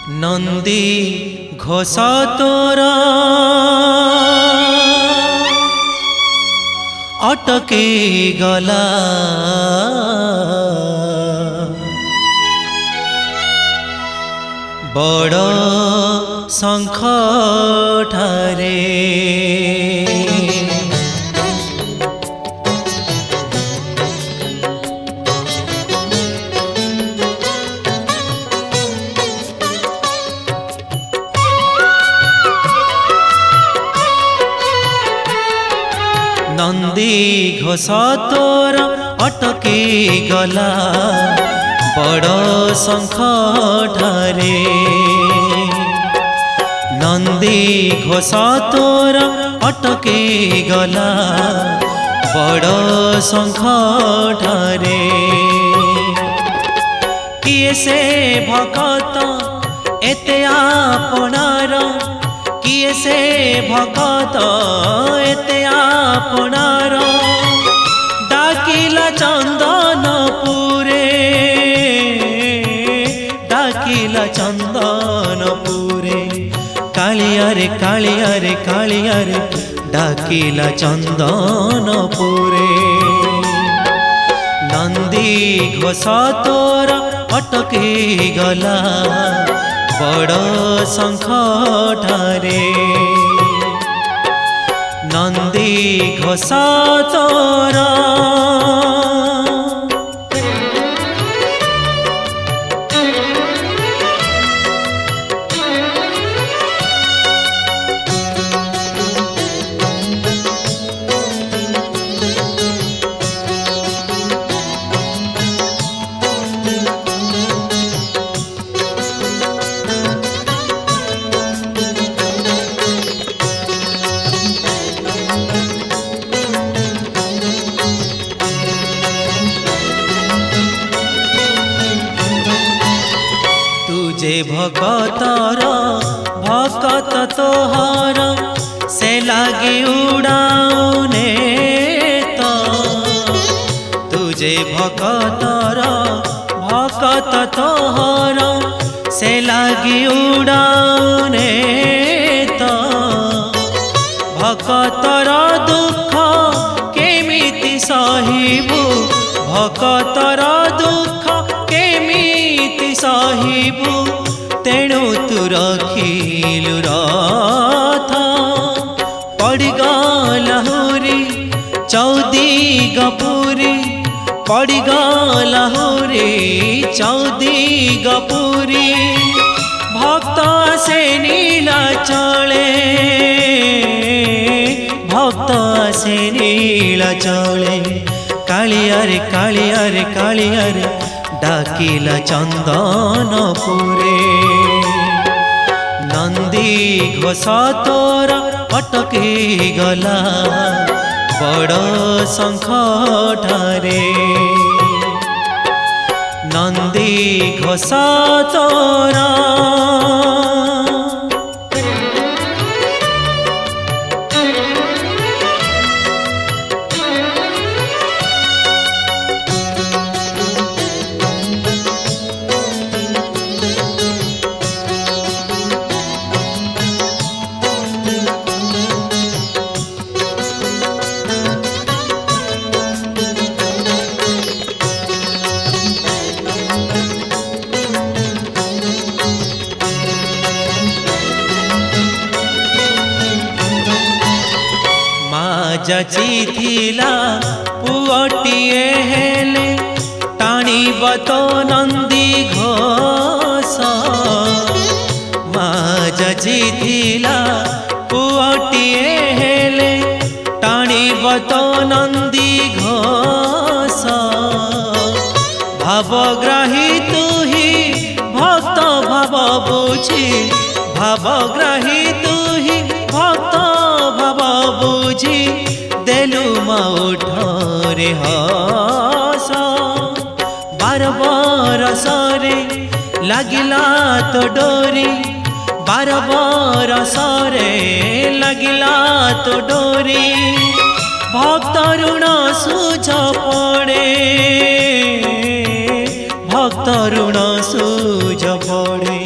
नंदी घोषा तोरा अटके गला बड़ शंख ठारे नंदी घोषा तोरा अटके गला बड़ शंख ठारे नंदी घोषा तोरा अटके गला बड़ शंख ठारे किए से भगत एते आपणार किए से भगत एते आपणार डाकिला चंदनपुरे डाकिला चंदनपुरे कालियारे कालियारे कालियारे डाकिला चंदनपुरे नंदी घोषा तोरा अटके गला बड़ शंख ठारे नंदी घोषा तोरा जे भगतर भगत तोहर से लागे उड़ाउने तो तुझे भगतर भगत तोहर से लागे उड़ाउने तो भगतर दुख केमिति सहिबु भगतर दुख केमिति सहिबु तेणु तू रखिलु रथ पड़गला हुरी चौदिगपुरी पड़गला हुरी चौदिगपुरी भक्त से नीला चले भक्त से नीला चले कालियारे कालियारे कालियारे डाकिला चंदनपुरे नंदी घोषा तोरा अटके गला बड़ शंख ठारे नंदी घोषा तोरा जचिथिला पुअटिए हेले टाणीब तो नंदी घोष माँ जचिथिला पुअटिए हेले टाणीब तो नंदी घोष भावग्राही तू ही भक्त भाव बुझी भावग्राही तू ही भक्त भाव बुझी देलु मौठरे हस बार बरसरे लागिला तो डोरी बार बरसरे लागिला तो डोरी भक्त ऋण सुझ पड़े भक्त ऋण सुझ पड़े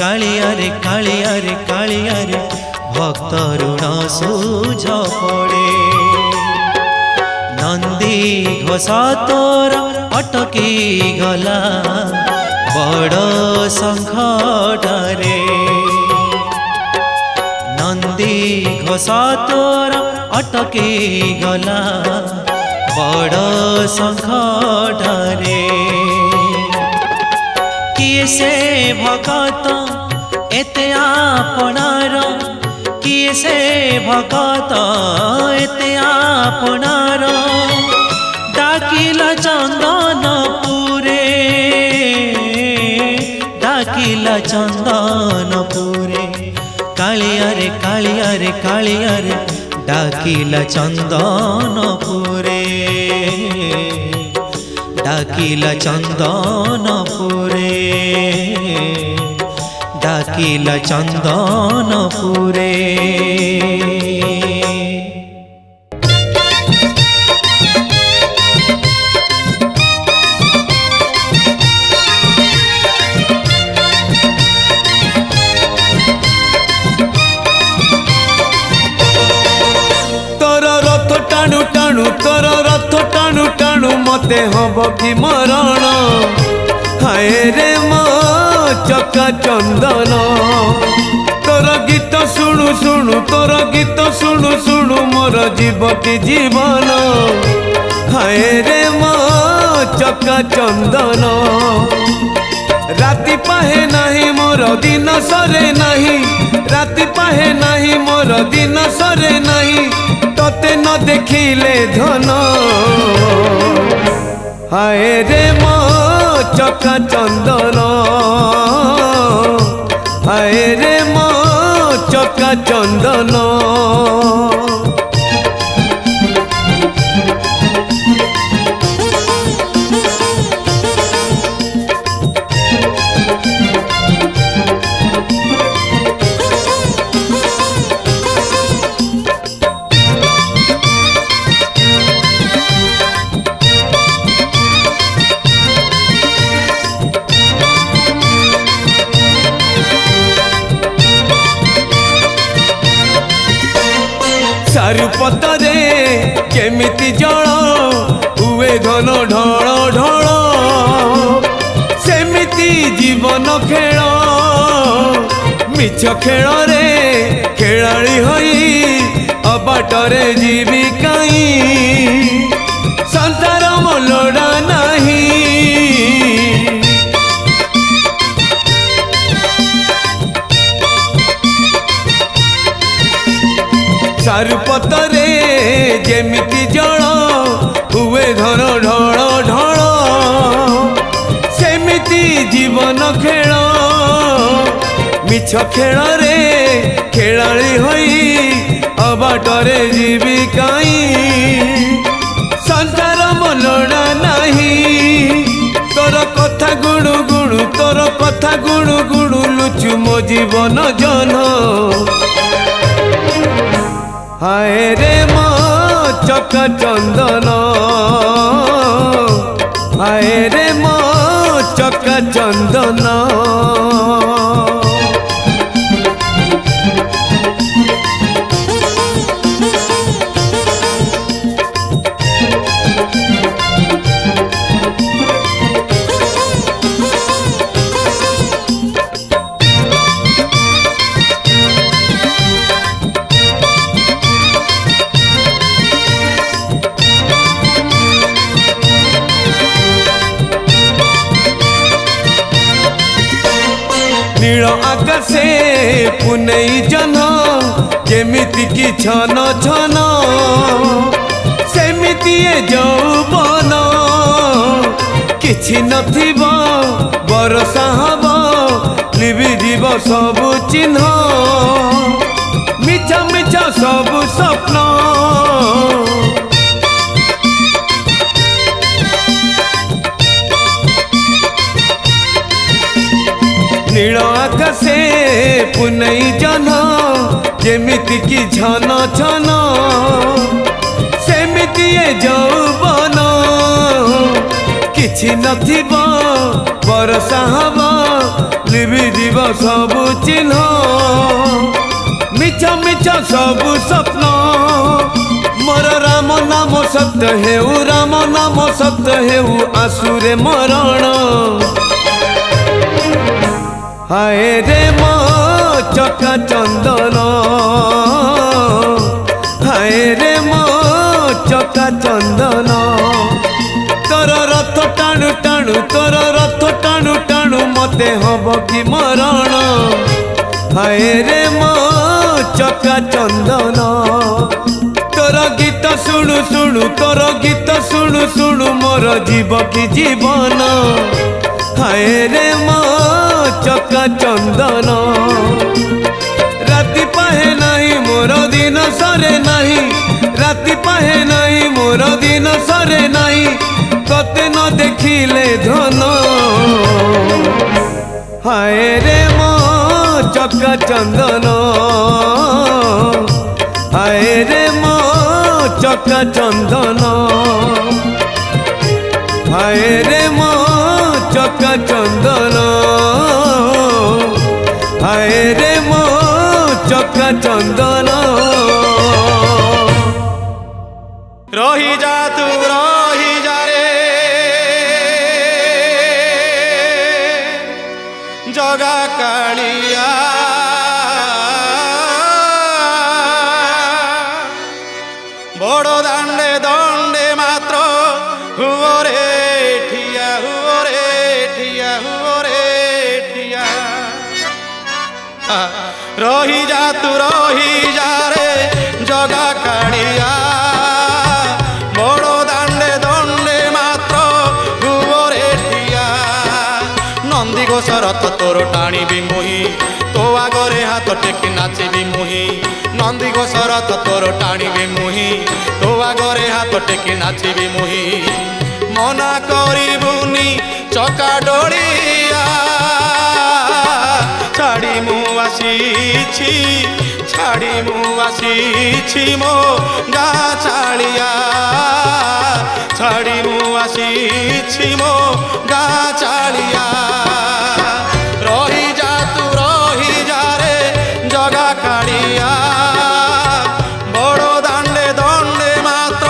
कालियारे कालियारे कालियारे भक्त ऋण सूझ पड़े नंदी घोष तोर अटकी गला बड़ संकटरे नंदी घोष तोर अटकी गला बड़ संकटरे किए से भगत एते आपनार किए से भगत एते आपनार डाकिला चंदनपुरे डाकिला चंदनपुरे कालियारे कालियारे कालियारे डाकिला चंदनपुरे डाकिला चंदनपुरे डाकिला चंदनपुरे तोर रथ टाणु टाणु मते हब कि मरण हाय रे मो चका चंदन तोर गीत शुणु शुणु तोर गीत शुणु शुणु मोर जीव कि जीवन हाय रे मो चका चंदन राति पाहे नाही मोर दिन सरे नाही राति पाहे नाही मोर दिन सरे नाही तोते न देखिले धन हाय रे मो चका चंदन हाय रे मो चका चंदन चारुपतरे केमिति जल हुए घन ढल ढल सेमिति जीवन खेल मिछ खेल रे खेलाड़ी होई अबाटरे जीवी काई संसार मोलड़ा नहीं चारुपतरे जेमिति जल हुए घन ढल ढल सेमिति जीवन खेल मिछ खेल रे खेलाड़ी होई अबाटरे जीवी काई संसार मोलड़ा नहीं तोर कथा गुणु गुणु तोर कथा गुणु गुणु लुचु मो जीवन जन हाय रे मो चका चंदन हाय रे मो चका चंदन नील आकाशे पुनई जन जेमिति की छन छन सेमिति यौवन किछि नथिब बरसा हब लिबि जीव सब चिन्ह मिछ मिछ सब स्वप्न नील आकाशे पुनई जन जेमिति की झन झन सेमिति यौवन किछि नथिब बरसा हब লিভি দিব সবু চিহ্ন মিছ মিছ সবু স্বপ্ন মোর রাম নাম সত্য হেউ রাম নাম সত্য হেউ আসুরে মরণ হায় রে মো চকা চন্দন হায় রে মো চকা চন্দন তোর রথ টাণু টাণু তোর রথ টাণু টাণু মতে হব কি মরণ হায় রে মো চকা চন্দন তোর গীত শুণু শুণু তোর গীত শুণু শুণু মোর জীব কি জীবন হায় রে মো চকা চন্দন রাতি পাহে নাই মোর দিন সরে নাই রাতি পাহে নাই মোর দিন সরে নাই কতে ন দেখিলে ধন হায় রে মো চকা চন্দন হায় রে মো চকা চন্দন হায় রে মো চকা চন্দন হায় রে মো চকা চন্দন রহি যা তু রহি যা রে জগা কালিয়া বড় দাণ্ডে দণ্ডে মাত্র হুয়রে ঠিয়া হুয়রে ঠিয়া হুয়রে ঠিয়া রহি যা তু রহি যা রে জগা কালিয়া বড় দাণ্ডে দণ্ডে মাত্র হুয়রে ঠিয়া নন্দী ঘোষ রথ তোর টাণিবি মুহি তো আগরে হাত টেকি নাচিবি মুহি নন্দী ঘোষ রথ তোর টাণিবি মুহি তো আগরে হাত টেকি নাচিবি মুহি মনা করিবুনি চকা ডড়িয়া ছাড়ি মু আসিছি ছাড়ি মু আসিছি মো গা চালিয়া ছাড়ি মু আসিছি মো গা চালিয়া রহি যা তু রহি যা রে জগা কালিয়া বড় দাণ্ডে দণ্ডে মাত্র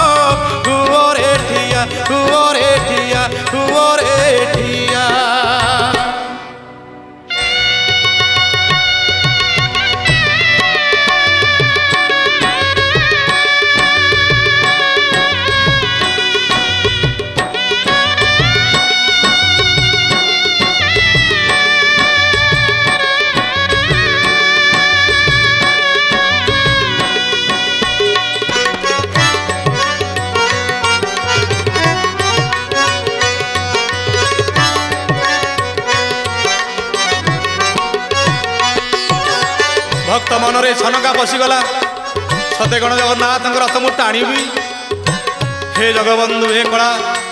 হুয়রে ঠিয়া হুয়রে ঠিয়া হুয়রে ঠিয়া ভক্ত মনরে ছনকা পশিগলা সতে গণ জগন্নাথଙ୍କ রଥ ମୁଁ ଟାଣିବି হে জগবন্ধু হে কলা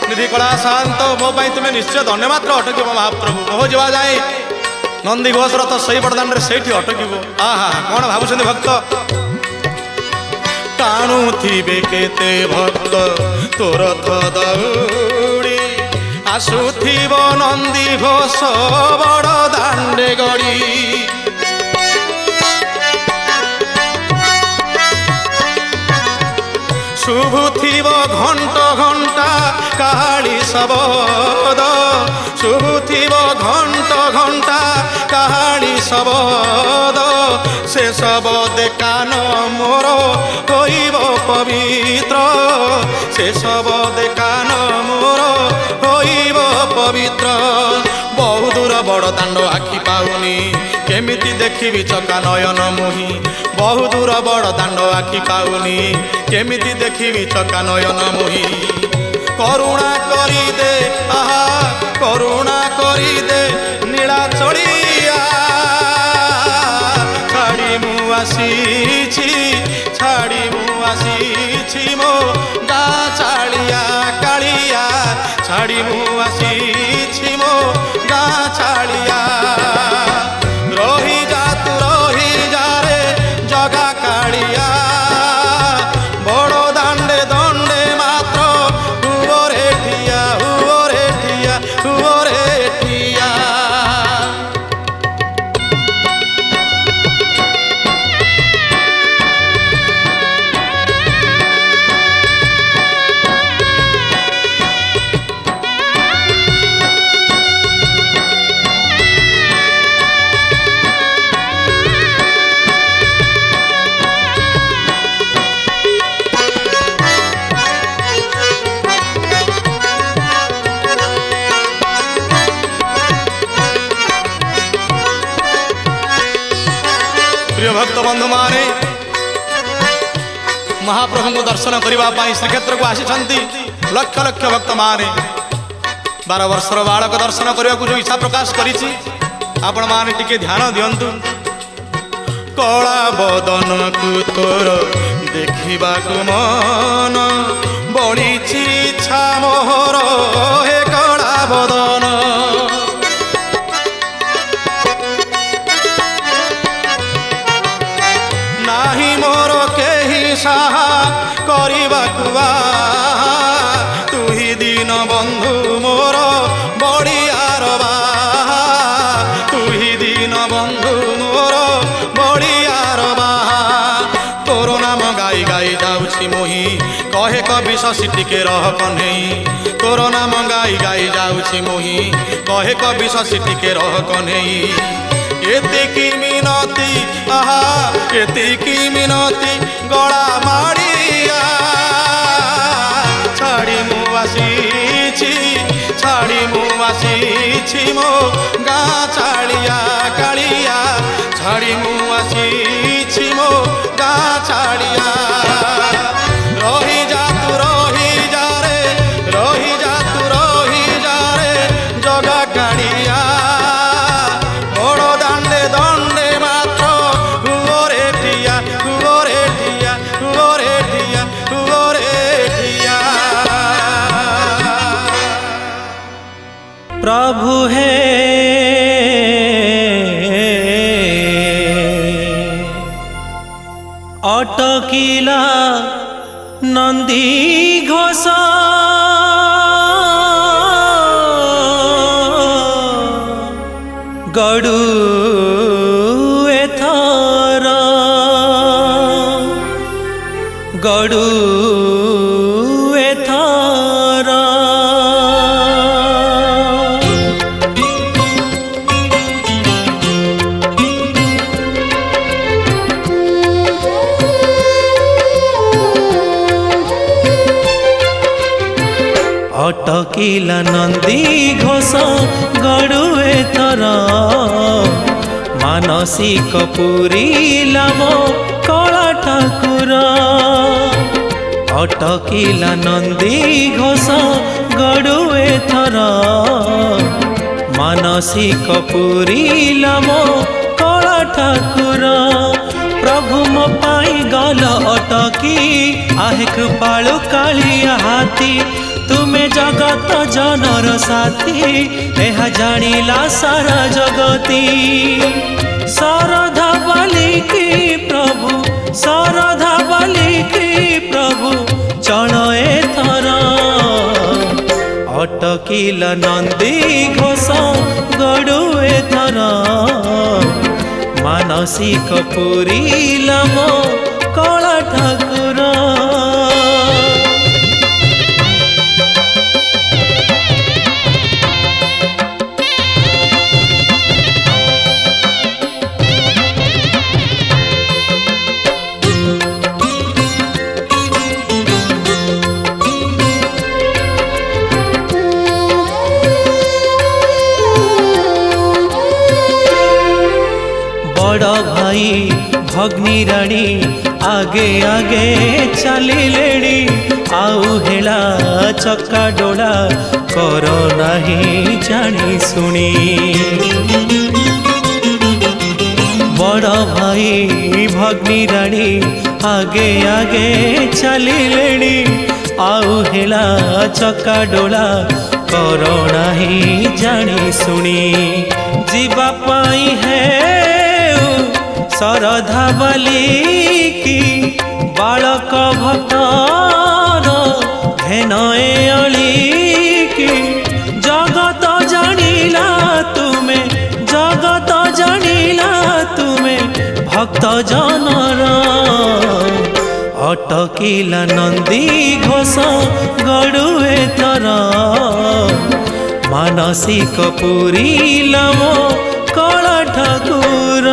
নিধি কলা শান্ত ମୋ ପାଇଁ ତୁମେ ନିଶ୍ଚୟ ଧନ୍ୟମାତ୍ର ଅଟକିବ ମହାପ୍ରଭୁ ମୋହ ଯିବା ଯାଏ ନନ୍ଦୀ ଘୋଷ ରଥ ସେଇ ବଡ଼ଦାଣ୍ଡରେ ସେଇଠି ଅଟକିବ ଆହା କ'ଣ ଭାବୁଛନ୍ତି ଭକ୍ତ ଟାଣୁଥିବେ କେତେ ଭକ୍ତ ତୋ ରଥ ଦଉଡ଼ି ଆସୁଥିବ ନନ୍ଦୀ ଘୋଷ ବଡ଼ ଦାଣ୍ଡେ ଗଡ଼ି শুভুথিব ঘণ্ট ঘণ্টা কাহালি শবদ শুভুথিব ঘণ্ট ঘণ্টা কাহালি শবদ সে শবদে কান মোর হইব পবিত্র সে শবদে কান মোর হইব পবিত্র বহু দূর বড় দাণ্ড আখি পাউনি কেমিতি দেখিবি চকা নয়ন মুহি বহু দূর বড় দাণ্ড আখি পাউনি কেমিতি দেখিবি চকা নয়ন মুহি করুণা করি দে আহা করুণা করি দে নীলা চড়িয়া ছাড়ি মু আসিছি ছাড়ি মু আসিছি মো গা চালিয়া কালিয়া ছাড়ি মু আসিছি মো গা চালিয়া রহি যা তু রহি যা রে জগা কালিয়া বড় দাণ্ডে দণ্ডে মাত্র হুয়রে ঠিয়া হুয়রে ঠিয়া হুয়রে ঠিয়া प्रिय भक्त बंधु माने महाप्रभु को दर्शन करने श्रीक्षेत्र को आसी लक्ष लक्ष भक्त माने 12 वर्षर बालक दर्शन करने को जो इच्छा प्रकाश करी आपण माने टिके ध्यान दियंतु कला बदन को तोर देखा मन बड़ी इच्छा मोहर हे कला बदन नाही मोर केही साहा करबाकु तू ही दीन बंधु मोर बड़ियार तू ही दीन बंधु मोर बड़ियार तोर नाम गाई गाई जाऊँ मोही कहे कवि शशि टिके रह कन्हई तोर नाम गाई गाई जाऊँ मोही कहे कवि शशि टिके रह कन्हई एतिकी मिनती आहा एतिकी मिनती गला माड़िया छाड़ी मु आसी मो गाँ छाड़िया कालिया छाड़ी मु आसी मो गाँ छाड़िया रही जा तू रही जा रे रही जा तू रही जा रे जगा कालिया प्रभु है अटकिला नंदी घोष गड़ू एथर गड़ू एथर अटकिला नंदी घोष गड़ुए थर मानसिक पुरीला मो कला ठाकुर अटकिला नंदी घोष गड़ुए थर मानसिक पुरीला मो कला ठाकुर प्रभु मो पाई गल अटकी आहे कृपालु कालिया हाथी तुमे जगत जनर साथी एहा जानिला सारा जगती सरधा बालिकी प्रभु सरधा बालिकी प्रभु चल एथर अटकिला नंदी घोष गड़ू एथर मानसिक पुरीला मो कला ठाकुर बड़ भाई भग्नी राणी आगे आगे चलिले आउ हेला चक्का डोला कर नहीं जानी सुनी बड़ भाई भग्नी राणी आगे आगे चलिले आउ हेला चक्का डोला कर नहीं जानी सुनी जीवा पाई है सरधा बालिकी बालक भक्तर घेनए अलिकी जगत जानिला तुमे भक्त जनर अटकिला नंदी घोष गड़ुए थर मानसिक पुरीला मो कला ठाकुर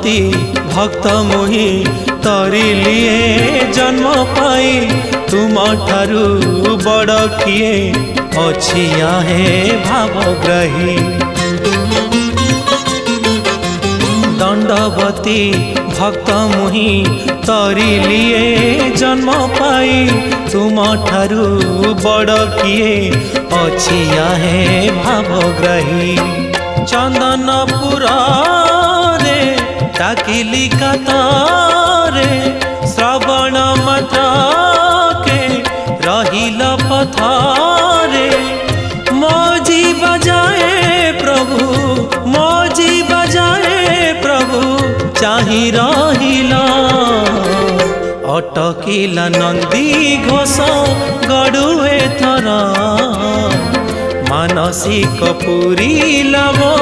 ଦଣ୍ଡବତୀ ଭକ୍ତ ମୁହିଁ ତରିଲିଏ ଜନ୍ମ ପାଇ ତୁମ ଠାରୁ ବଡ଼ କିଏ ଅଛି ହେ ଭାବଗ୍ରାହୀ। ଦଣ୍ଡବତୀ ଭକ୍ତ ମୁହିଁ ତରିଲିଏ ଜନ୍ମ ପାଇ ତୁମ ଠାରୁ ବଡ଼ କିଏ ଅଛି ହେ ଭାବଗ୍ରାହୀ। ଚନ୍ଦନପୁରରେ ଡାକିଲି କାତରେ ଶ୍ରବଣ ମାତ୍ରକେ ରହିଲ ପଥରେ। ମୋ ଯିବା ଯାଏ ପ୍ରଭୁ, ମୋ ଯିବା ଯାଏ ପ୍ରଭୁ ଚାହିଁ ରହିଲ। ଅଟକିଲା ନନ୍ଦୀ ଘୋଷ ଗଡ଼ୁଏ ଥର, ମାନସିକ ପୁରିଲା ମୋ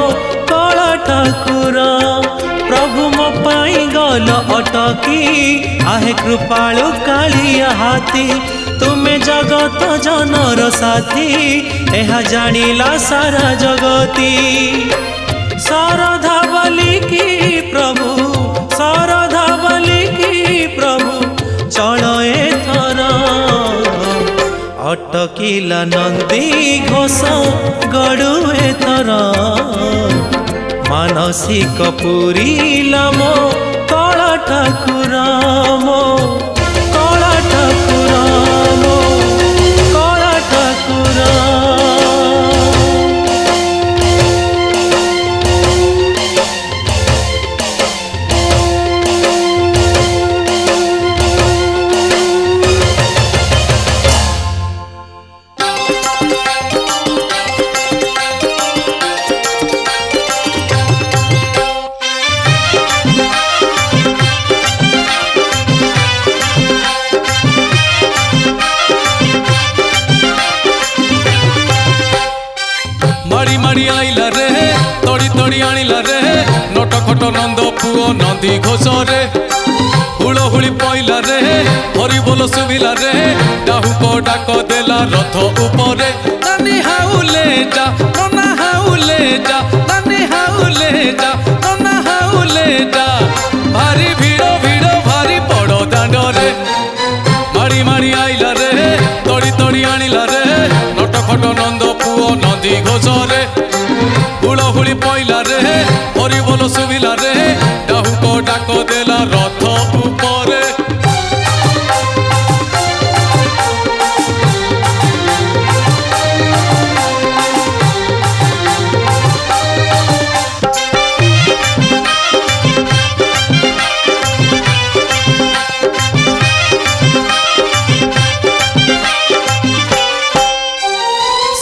କଳ ଠାକୁର। ପ୍ରଭୁ ମୋ ପାଇଁ ଗଲ ଅଟକି, ଆହେ କୃପାଳୁ କାଳିଆ ହାତୀ। ତୁମେ ଜଗତ ଜନର ସାଥୀ, ଏହା ଜାଣିଲା ସାରା ଜଗତୀ। ଶରଧା ବୋଲିକି ପ୍ରଭୁ, ଶରଧା ବୋଲିକି ପ୍ରଭୁ ଚଳ ଏଥର। ଅଟକିଲା ନନ୍ଦୀ ଘୋଷ ଗଡ଼ୁଏ ଥର, ମାନସିକ ପୁରିଲା ମୋ କଳ ଠାକୁର। ମୋ କଳ ଠାକୁର, ମୋ କଳ ଠାକୁର। ମାଡ଼ି ମାଡ଼ି ଆଇଲା ରେ, ତଡ଼ି ତଡ଼ି ଆଣିଲା ରେ, ନଟ ଖଟ ନନ୍ଦ ପୁଅ ନନ୍ଦୀ ଘୋଷରେ। ହୁଳହୁଳି ପଇଲା ରେ, ହରି ବୋଲ ଶୁଭିଲା ରେ, ଡାହୁକ ଡାକ ଦେଲା ରଥ ଉପରେ। ନାନୀ ହାଉଲେ ଯା, ନନା ହାଉଲେ ଯା, ନାନୀ ହାଉଲେ ଯା, ନନା ହାଉଲେ ଯା। ଭାରି ଭିଡ଼ ଭିଡ଼ ଭାରି ବଡ଼ ଦାଣ୍ଡରେ। ମାଡ଼ି ମାଡ଼ି ଆଇଲା ରେ, ତଡ଼ି ତଡ଼ି ଆଣିଲା ରେ, ନଟ ଖଟ ନନ୍ଦ ପୁଅ ନନ୍ଦୀ ଘୋଷରେ। ହୁଳହୁଳି ପଇଲା ରେ, ହରି ବୋଲ ଶୁଭିଲା ରେ, ଡାହୁକ ଡାକ ଦେଲା ରଥ ଉପରେ।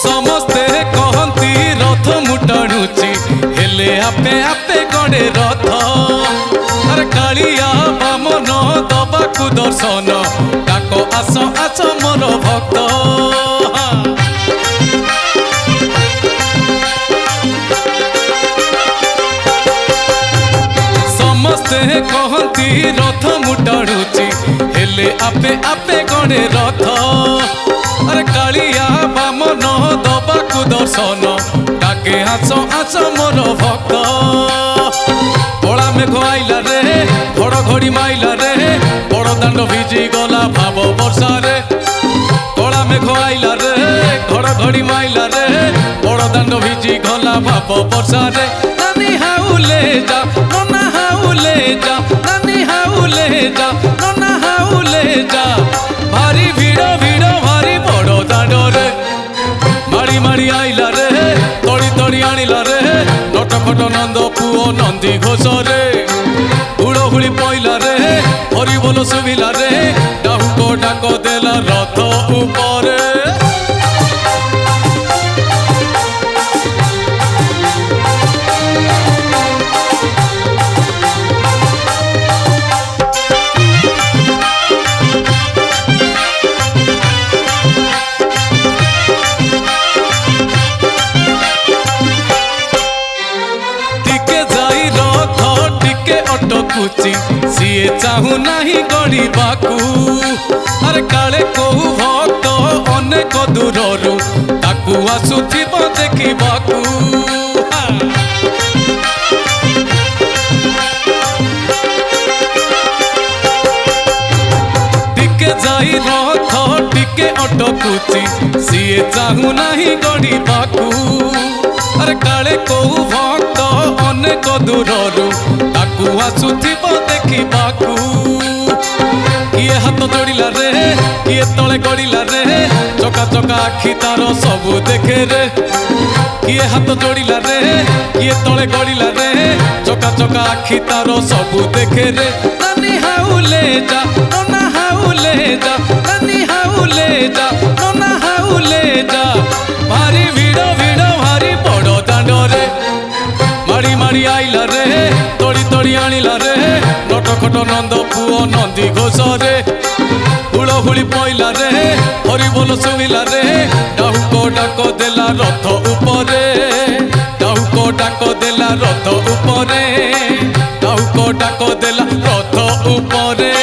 ସମସ୍ତେ କହନ୍ତି ରଥ ମୁଁ ଟାଣୁଛି, ହେଲେ ଆପେ ଆପେ ଗଡ଼େ ରଥ। ଆରେ କାଳିଆ ବାମନ ଦବାକୁ ଦର୍ଶନ, ଡାକ ଆସ ଆସ ମୋର ଭକ୍ତ। ସମସ୍ତେ କହନ୍ତି ରଥ ମୁଁ ଟାଣୁଛି, ହେଲେ ଆପେ ଆପେ ଗଡ଼େ ରଥ। ଆରେ କାଳିଆ ବାମନ ଦବାକୁ ଦର୍ଶନ, ଡାକେ ଆସ ଆସ ମୋର ଭକ୍ତ। କଳା ମେଘ ଆଇଲା ରେ, ଘଡ଼ଘଡ଼ି ମାଇଲା ରେ, ବଡ଼ ଦାଣ୍ଡ ଭିଜି ଗଲା ଭାବ ବର୍ଷାରେ। କଳା ମେଘ ଆଇଲା ରେ, ଘଡ଼ଘଡ଼ି ମାଇଲା ରେ, ବଡ଼ ଦାଣ୍ଡ ଭିଜି ଗଲା ଭାବ ବର୍ଷାରେ। ନାନୀ ହାଉଲେ ଯା, ନନା ହାଉଲେ ଯା, ନାନୀ ହାଉଲେ ଯା, ନନା ହାଉଲେ ଯା। ଭାରି ଭିଡ଼ ଭିଡ଼ ଭାରି ବଡ଼ ଦାଣ୍ଡରେ। ମାଡ଼ି ମାଡ଼ି ଆଇଲା ରେ, ତଡ଼ି ତଡ଼ି ଆଣିଲା ରେ, ନଟ ଖଟ ନନ୍ଦ ପୁଅ ନନ୍ଦୀ ଘୋଷରେ। ହୁଳହୁଳି ପଇଲା ରେ, ହରି ବୋଲ ଶୁଭିଲା ରେ, ଡାହୁକ ଡାକ ଦେଲା ରଥ ଉପରେ। ଅଟକୁଛି ସିଏ ଚାହୁଁ ନାହିଁ ଗଡ଼ିବାକୁ। ଆରେ କାଳେ କୋଉ ଭକ୍ତ ଅନେକ ଦୂରରୁ ତାକୁ ଆସୁଥିବ ଦେଖିବାକୁ। टिके अटकुची सीए चाहू नहीं गड़िबाकू अरे काले को भक्त अनेक दूररू ताकू आसुथिब देखिबाकू किए हाथ जोड़िला रे किए तले गड़िला रे चका चका आखि तार सबू देखे रे किए हाथ जोड़िला रे किए तले गड़िला रे चका चका आखि तार सबू देखे रे नानी हाउले जा नोना हाउले जा नानी हाउले जा नोना हाउले जा भारी भिड़ भिड़ भारी बड़ दांड रे माड़ी माड़ी आइला रे तोड़ी तोड़ी आनिला रे नटखट नंद पुओ नंदी घोष रे हुड़हुड़ी पइला रे हरि बोल सुनिला रे डाहुको डाक देला रथ उपरे डाहुको डाक देला रथ उपरे डाहुको डाक देला रथ उपरे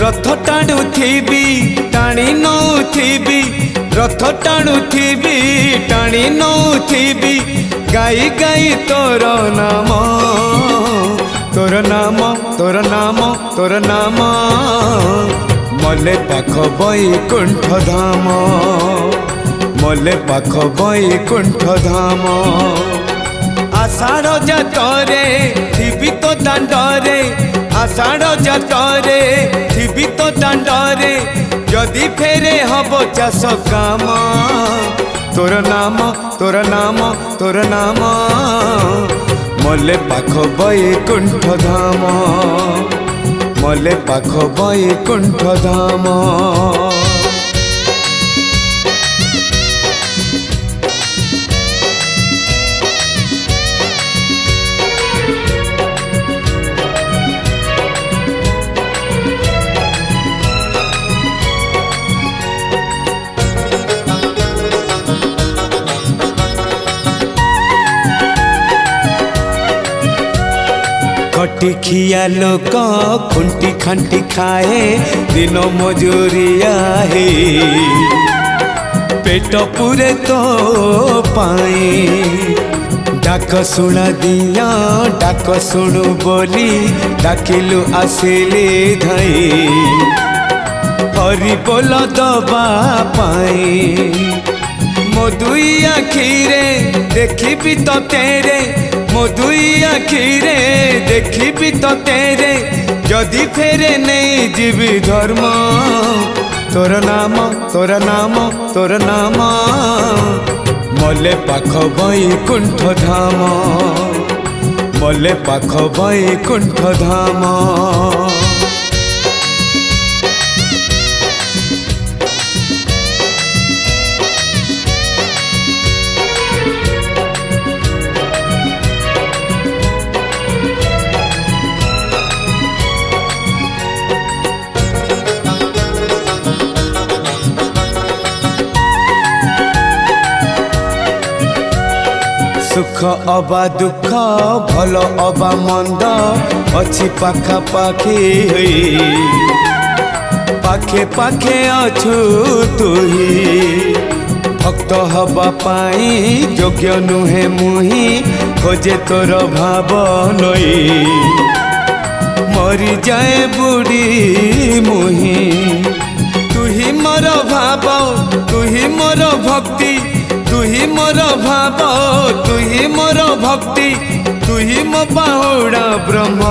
रथ टाणुथिबी टाणी नौथिबी रथ टाणुथिबी टाणी नौथिबी गाई गाई तोर नाम तोर नाम तोर नाम तोर नाम मले पाख बैकुंठ धाम मले पाख बैकुंठ धाम आषाढ़ जातरे थिबी तो दांडरे आषाढ़ जातरे थिबी तो दांडरे जदि फेरे हब चाष काम तोर नाम तोर नाम तोर नाम मले पाख बैकुंठ धाम मले पाख बैकुंठ धाम खटी खिया लोक खुंटी खांटी खाए दिन मजूरिया है पेट पूरे तो पाए डाक शुणा दिया डाक शुणु बोली डाकिलु आसिले धाई हरि बोल दबा पाए मो दुई आखिरे देखी तो तेरे मो दुई आखिरे देखी तो तेरे जदि फेरे नहीं जीवी धर्म तोर नाम तोर नाम तोर नाम मले पाख बैकुंठ धाम मले पाख बैकुंठ धाम सुख अबा दुख भल अबा मंद अच्छी पाखा पाखी पाखे पाखे अछु तुही भक्त हवा पाई योग्य नुहे मुही खोजे तोर भाव नई मरी जाए बुढ़ी मुही तुही मोर भाव तुही मोर भक्ति तुही मोर भाव तुही मोर भक्ति तुही मो बाहुड़ा ब्रह्म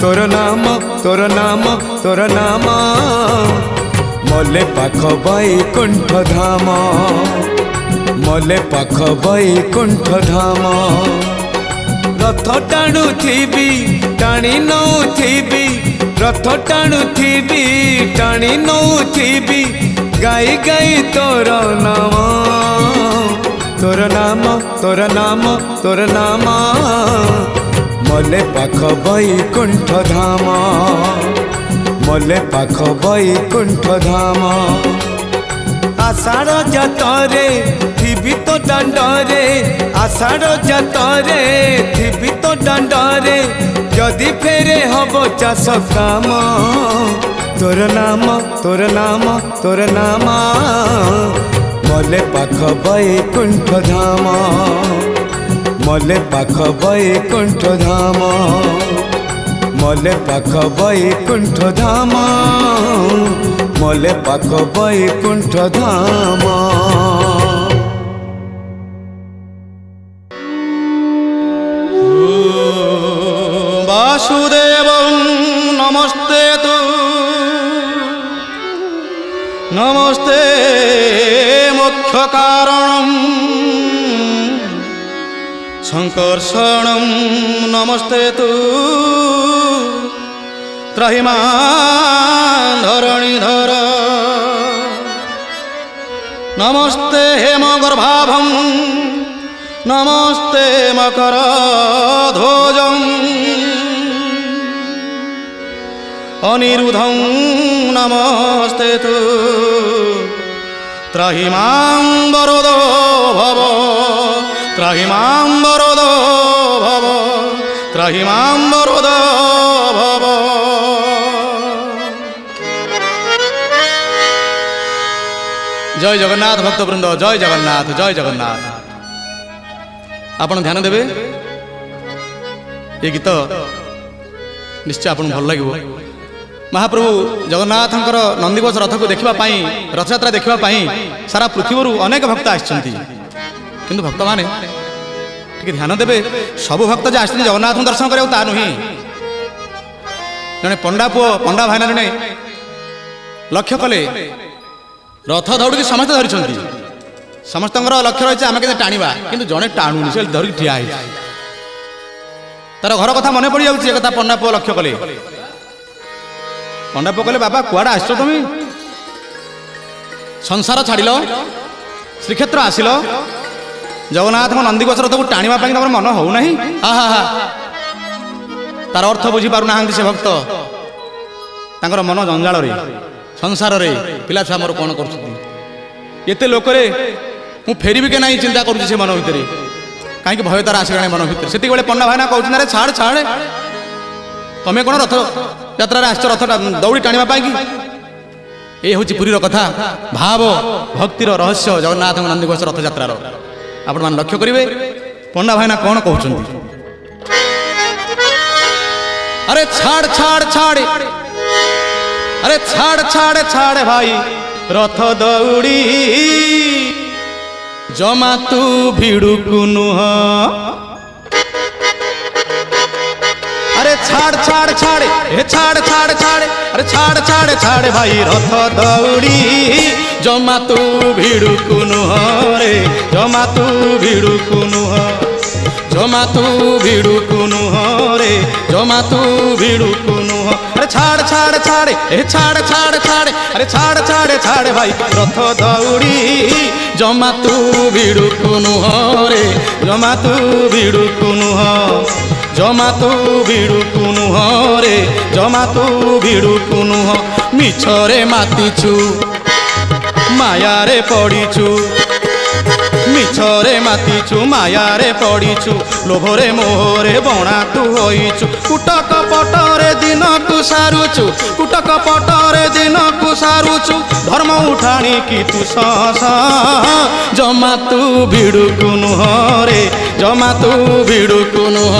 तोर नाम तोर नाम तोर नाम मले पाख बैकुंठ धाम मले पाख बैकुंठ धाम रथ टाणुथिबी टाणी नौथिबी रथ टाणुथिबी टाणी नौथिबी गाई गाई तोर नाम तोर नाम तोर नाम तोर नाम मले पाख बैकुंठ धाम मले पाख बैकुंठ धाम आषाढ़ जातरे थिबी तो दांडरे आषाढ़ जातरे थिबी तो दांडरे जदि फेरे हब चाष काम तोर नाम तोर नाम तोर नाम मले पाख बैकुंठ धाम मले पाख बैकुंठ धाम मले पाख बैकुंठ धाम मले पाख बैकुंठ धाम वासुदेव नमस्ते तु नमस्ते मुख्य कारण संकर्षण नमस्ते तु त्रहिमा धरणीधर नमस्ते हेमगर्भाभं नमस्ते मकर ध्वजं अनिरुद्धं नमस्ते तु त्रहिमां वरदो भव त्रहिमां वरदो भव त्रहिमां वरदो भव। जय जगन्नाथ भक्तवृंद जय जगन्नाथ जय जगन्नाथ। आपण ध्यान देवे ये गीत निश्चय आपन भल लगे। महाप्रभु जगन्नाथंकर नंदीघोष रथ को देखा रथयात्रा देखा सारा पृथ्वी अनेक भक्त आसछन्ति किंतु भक्त माने ध्यान देवे सब भक्त जो आसछन्ति जगन्नाथ दर्शन करिया ता नुही जने पंडा पुओ पंडा भाईना जने लक्ष्य कले रथ दौड़ की समस्त धरी समस्त लक्ष्य रही आम के टाणा कि जड़े टाणुनी से धरिक ठिया तार घर कथा मन पड़ जाऊँगी कथा पंडा पुओ लक्ष्य कले पंडा पुओ कहले बाबा कुआडे आस तुम संसार छाड़ श्रीक्षेत्र आसिल जगन्नाथ नंदीघोष रथ को टाणा तुम मन हो ना हा हा तार अर्थ बुझी पार ना से भक्त तांकर मन जंजाल संसार रे पिला छुआ मोर कौन करते लोक मु फेरबी के ना चिंता करुँचे मन भितर कहीं भय तार आसगला मन भितर से पंडा भाईना कहते छाड़ छाड़ तुम्हें कौन रथ यात्रा आस रथ दौड़ी टाणा कि ये हूँ पुरीर कथा भाव भक्तिर रहस्य जगन्नाथ नंदीघोष रथ यात्रार आपण मान लक्ष्य करेंगे पंडा भाईना कौन कहते अरे छाड़ छाड़ छाड़ अरे छाड़ छाड़ छाड़ भाई रथ दौड़ी जमा तू भिड़ुकु नुह अरे छाड़ छाड़ छाड़ छाड़ छाड़ छाड़ अरे छाड़ छाड़ छाड़ भाई रथ दौड़ी जमा तू भिड़ुकु नुह रे जमा तू भिड़ुकु नुह जमा तू भिड़ुकु नुह रे जमा तू भिड़ुकु नुह अरे छाड़ छाड़ छाड़ छाड़ छाड़ छाड़ अरे छाड़ छाड़ छाड़ भाई रथ दौड़ी जमा तू भिड़ुकु नुह रे जमा तू भिड़ुकु नुह जमा तू भिड़ुकु नुह रे जमा तू भिड़ुकु नुह मिछरे मातिछु माया रे पड़ीछु मिछरे मातिछु माया रे पड़ीछु लोभरे मोहरे बणा तू होइछु कुटक पटरे दिन को सारुछु कुटक पटरे दिन को सारुछु धर्म उठाणी की तू जमा तू भिड़ुकु नुह रे जमा तू भिड़ुकु नुह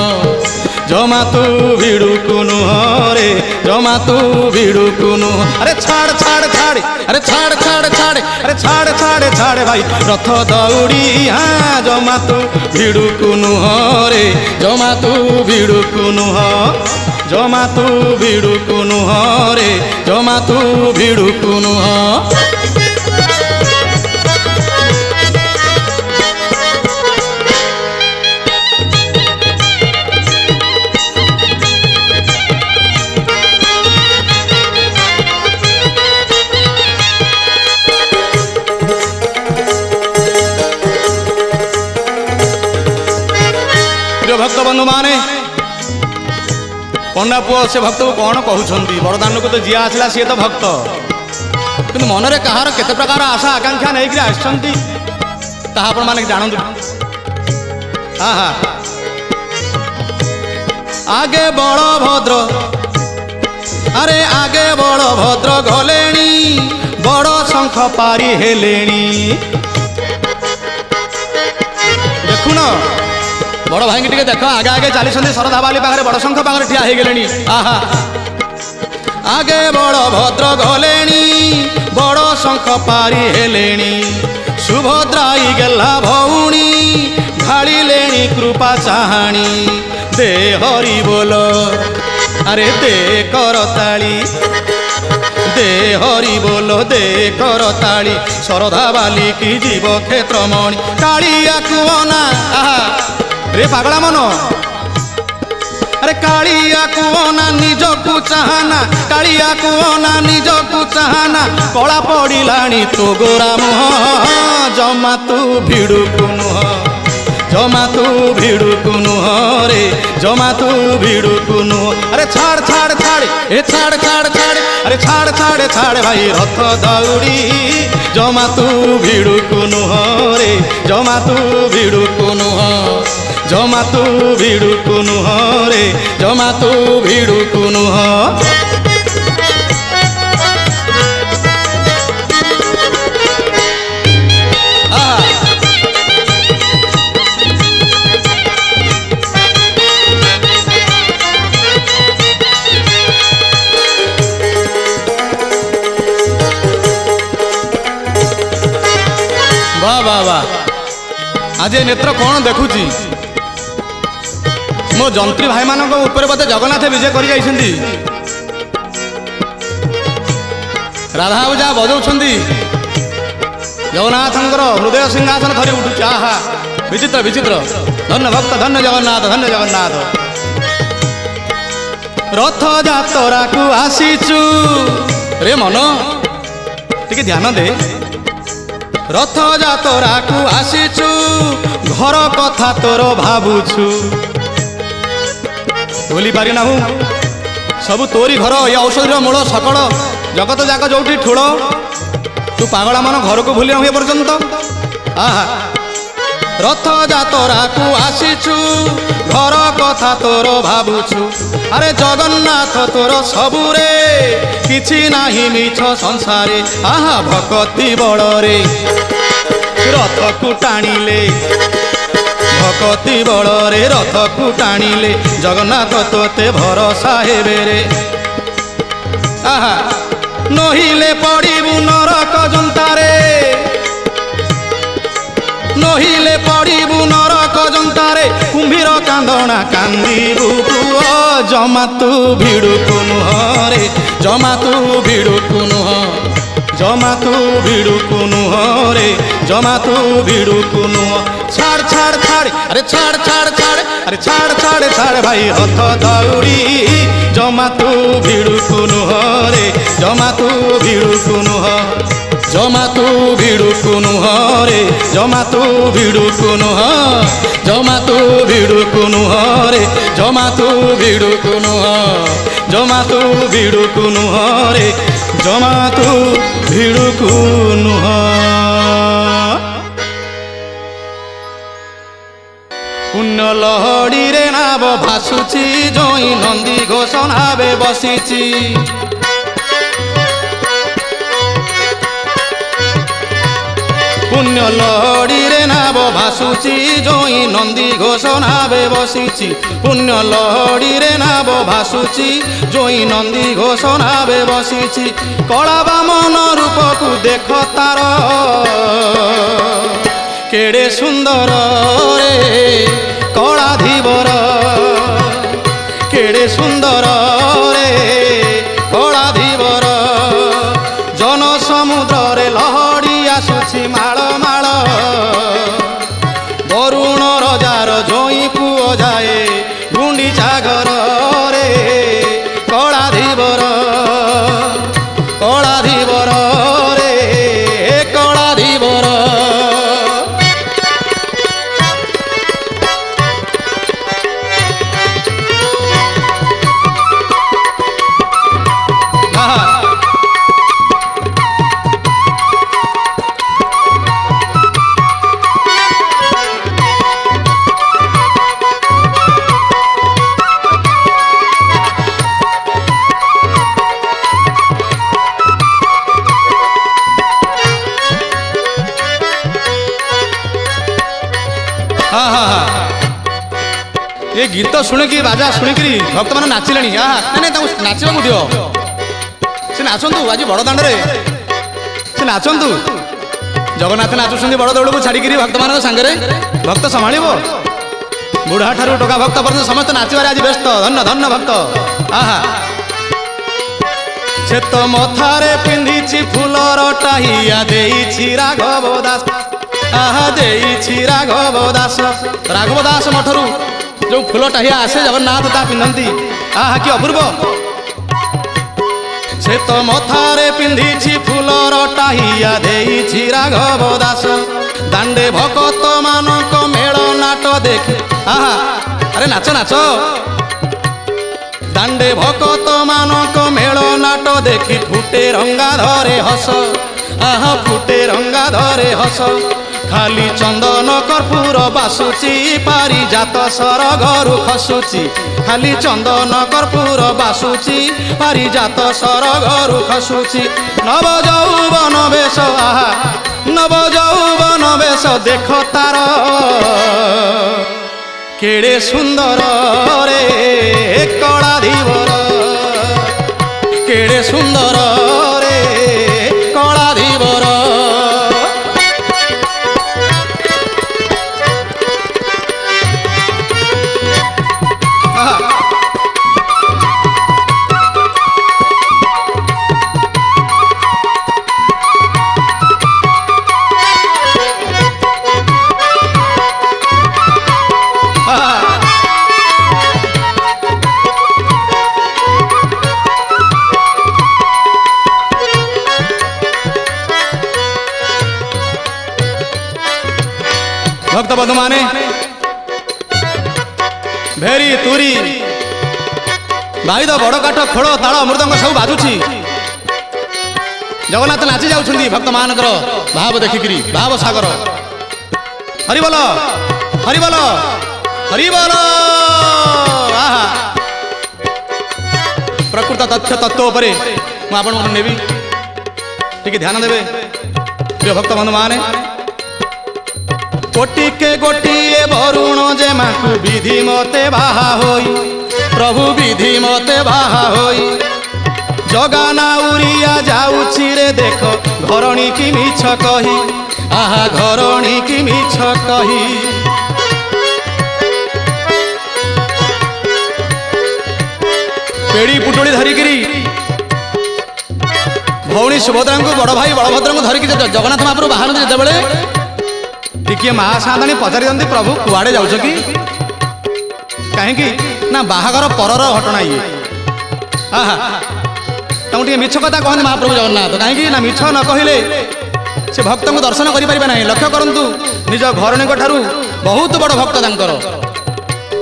जमा तू भिड़ुकु नुह रे जमा तू भिड़ुकु नुह अरे छाड़ छाड़ छाड़ अरे छाड़ छाड़ छाड़ अरे छाड़ छाड़ छाड़ भाई रथ दौड़ी हाँ जमा तू भिड़ुकु नुह रे जमा तू भिड़ुकु नुह जमा तू भिड़ुकु नुह रे जमा तू भिड़ुकु नुह। भक्त बंधु माने पंडा पुओ से भक्त को कौन कहते बड़दान को तो जी आसला सी तो भक्त कि मनरे कहार केते प्रकार आशा आकांक्षा नहीं आसछंती ताहा आपण माने जानंतु। हाँ हाँ आगे बड़भद्र अरे आगे बड़भद्र गलेणी बड़ शंख पारी हेलेणी देखुन बड़ भाई टे देख आगे आगे चली शरधा बाली पाखे बड़ शंख पाखे ठिया हो गले। आहा आगे बड़भद्र गलेणी बड़ शंख पारी हेलेणी सुभद्राई गेला भौणी ढाळिलेणी कृपा चाहाणी दे हरि बोल अरे दे करताली दे हरि बोल दे करताली शरधा बाली की जीव क्षेत्रमणि कालिया कुवना आहा रे पागला मन अरे कालिया कुवना निजकु चाहना कालिया कुवना निजकु चाहना कला पड़िलाणी तो गोरा मुह जमा तू भिड़ुकु नुह जमा तू भिड़ुकु नुह रे जमा तू भिड़ुकु नुह अरे छाड़ छाड़ छाड़ ए छाड़ छाड़ छाड़ अरे छाड़ छाड़ छाड़ भाई रथ दौड़ी जमा तू भिड़ुकु नुह रे जमा तू भिड़ुकु नुह जमा तू भिड़ुकु नुह रे जमा तू भिड़ुकु नुह। वाह वाह वाह आज नेत्र कौन देखुची मो जंत्री भाई मान बोधे जगन्नाथ विजय कर राधा जहाँ बजाऊँ जगन्नाथ हृदय सिंहासन थरी उठुच आहा विचित्र विचित्र धन्य भक्त धन्य जगन्नाथ धन्य जगन्नाथ। रथ जातरा को आसीचु रे मन टिके ध्यान दे रथ जातरा को आसीचु घर कथा तोर भावुछु भूली पारि ना सबू तोरी घर ये औषधि मूल सकल जगत जाक जो ठूल तू पागला मन घर को भूली हुए पर्यंत। आहा रथ जातरा को आसीचु घर कथा तोर भावुछु अरे जगन्नाथ तोर सबुरे किछि नाही मिछ संसारे आहा भक्ति बड़रे रथ को टाणिले भक्ति बड़रे रथ को टाणिले जगन्नाथ तोते भरोसा हेबे रे। आहा नहिले पड़िबु नरक जंतारे नहिले पड़िबु नरक जंतारे कुंभीर कांदना कांदिबु पुओ जमा तू भिड़ुकु नुह रे जमा तू भिड़ुकु नुह जमा तू भिड़ुकु नुह रे जमा तू भिड़ुकु नुह छाड़ छाड़ छाड़ अरे छाड़ छाड़ छाड़ अरे छाड़ छाड़ छाड़ भाई रथ दौड़ी जमा तू भिड़ुकु नुह रे जमा तू भिड़ुकु नुह जमा तू भिड़ुकु नुह रे जमा तू भिड़ुकु नुह जमा तू भिड़ुकु नुह रे जमा तू भिड़ुकु नुह जमा तू भिड़ुकु नुह रे जमा तू भिड़ुकु नुह। पुण्य लहड़ी रे नाव भासुची जोई नंदी घोष नावे बसीची पुण्य लहड़ी रे नाव भासुची जोई नंदी घोष नावे बसीची पुण्य लहड़ी रे नाव भासुची जोई नंदी घोष नावे बसीची कला बामन रूप को देख तार केड़े सुंदर रे कलाधीवर केड़े सुंदर रे कलाधीवर जन समुद्र रे लहड़ी आसुची माळ माळ वरुण रजार जोई पुओ जाए गुंडीचा घर रे कलाधीवर कलाधीवर रे कलाधीवर ଗୀତ ଶୁଣିକି ବାଜା ଶୁଣିକିରି ଭକ୍ତମାନେ ନାଚିଲେଣି। ଆହା ନାଇଁ ନାଇଁ ତାଙ୍କୁ ନାଚିବାକୁ ଦିଅ, ସେ ନାଚନ୍ତୁ ଆଜି ବଡ଼ ଦାଣ୍ଡରେ, ସେ ନାଚନ୍ତୁ। ଜଗନ୍ନାଥ ନାଚୁଛନ୍ତି ବଡ଼ ଦୌଡ଼କୁ ଛାଡ଼ିକିରି ଭକ୍ତମାନଙ୍କ ସାଙ୍ଗରେ। ଭକ୍ତ ସମ୍ଭାଳିବ? ବୁଢ଼ା ଠାରୁ ଟୋକା ଭକ୍ତ ପର୍ଯ୍ୟନ୍ତ ସମସ୍ତେ ନାଚିବାରେ ଆଜି ବ୍ୟସ୍ତ। ଧନ୍ୟ ଧନ୍ୟ ଭକ୍ତ। ଆହା ସେ ତ ମଥାରେ ପିନ୍ଧିଛି ଫୁଲର ଟାହିଆ, ଦେଇଛି ରାଘବ ଦାସ। ଆହା ଦେଇଛି ରାଘବ ଦାସ। ରାଘବ ଦାସ ମଠରୁ ଯୋଉ ଫୁଲ ଟାହିଆ ଆସେ ଜଗନ୍ନାଥ ତା ପିନ୍ଧନ୍ତି। ଆହା କି ଅପୂର୍ବ। ସେ ତ ମଥାରେ ପିନ୍ଧିଛି ଫୁଲର ଟାହିଆ, ଦେଇଛି ରାଘବ ଦାସ। ଦାଣ୍ଡେ ଭକତ ମାନଙ୍କ ମେଳ ନାଟ ଦେଖି। ଆହା ଆରେ ନାଚ ନାଚ। ଦାଣ୍ଡେ ଭକତ ମାନଙ୍କ ମେଳ ନାଟ ଦେଖି ଫୁଟେ ରଙ୍ଗା ଧରେ ହସ। ଆହା ଫୁଟେ ରଙ୍ଗା ଧରେ ହସ। ଖାଲି ଚନ୍ଦନ କର୍ପୂର ବାସୁଚି, ପାରିଜାତ ସରଗରୁ ଖସୁଚି। ଖାଲି ଚନ୍ଦନ କର୍ପୂର ବାସୁଚି, ପାରିଜାତ ସରଗରୁ ଖସୁଚି। ନବ ଯୌବନ ବେଶ। ଆହା ନବ ଯୌବନ ବେଶ ଦେଖ ତାର, କେଡ଼େ ସୁନ୍ଦର ରେ କଳାଧୀବର। କେଡ଼େ ସୁନ୍ଦର ରେ କଳାଧୀବର। भक्त बंधु माने भेरी तुरी बाईद बड़ काठ खोल ताल मृदंग सब बाजुची। जगन्नाथ नाची जाउछंती भक्त मानकर भाव देखिकरी। भाव सागर। हरि बोल हरि बोल हरि बोल। आहा प्रकृत तथ्य तत्व उपरे मु आपण नेबी टिके ध्यान देबे प्रिय भक्त बंधु माने। कोटि के गोटिए वरुण जेमा को विधि मते बाहा होई। प्रभु विधि मते बाहा होई। जगाना उरिया जाउछि रे देख घरणी की मिछ कही। आहा घरणी की मिछ कही। पेड़ी पुटुड़ी धरिकिरी भौणी सुभद्रा को बड़ भाई बलभद्र को धरिकी जगन्नाथ महाप्रभु बाहर जेतेबेले टिके माँ साधाणी पचारि दिखती प्रभु कुआड़े जाऊच कि कहीं ना बाहागर परर घटना ये। आहा तुम मिछ कथा कहते महाप्रभु जगन्नाथ कहीं ना मिछ न कहले से भक्त को दर्शन करें ना। लक्ष्य करंतु निज घरणी ठारू बहुत बड़ भक्त तांकर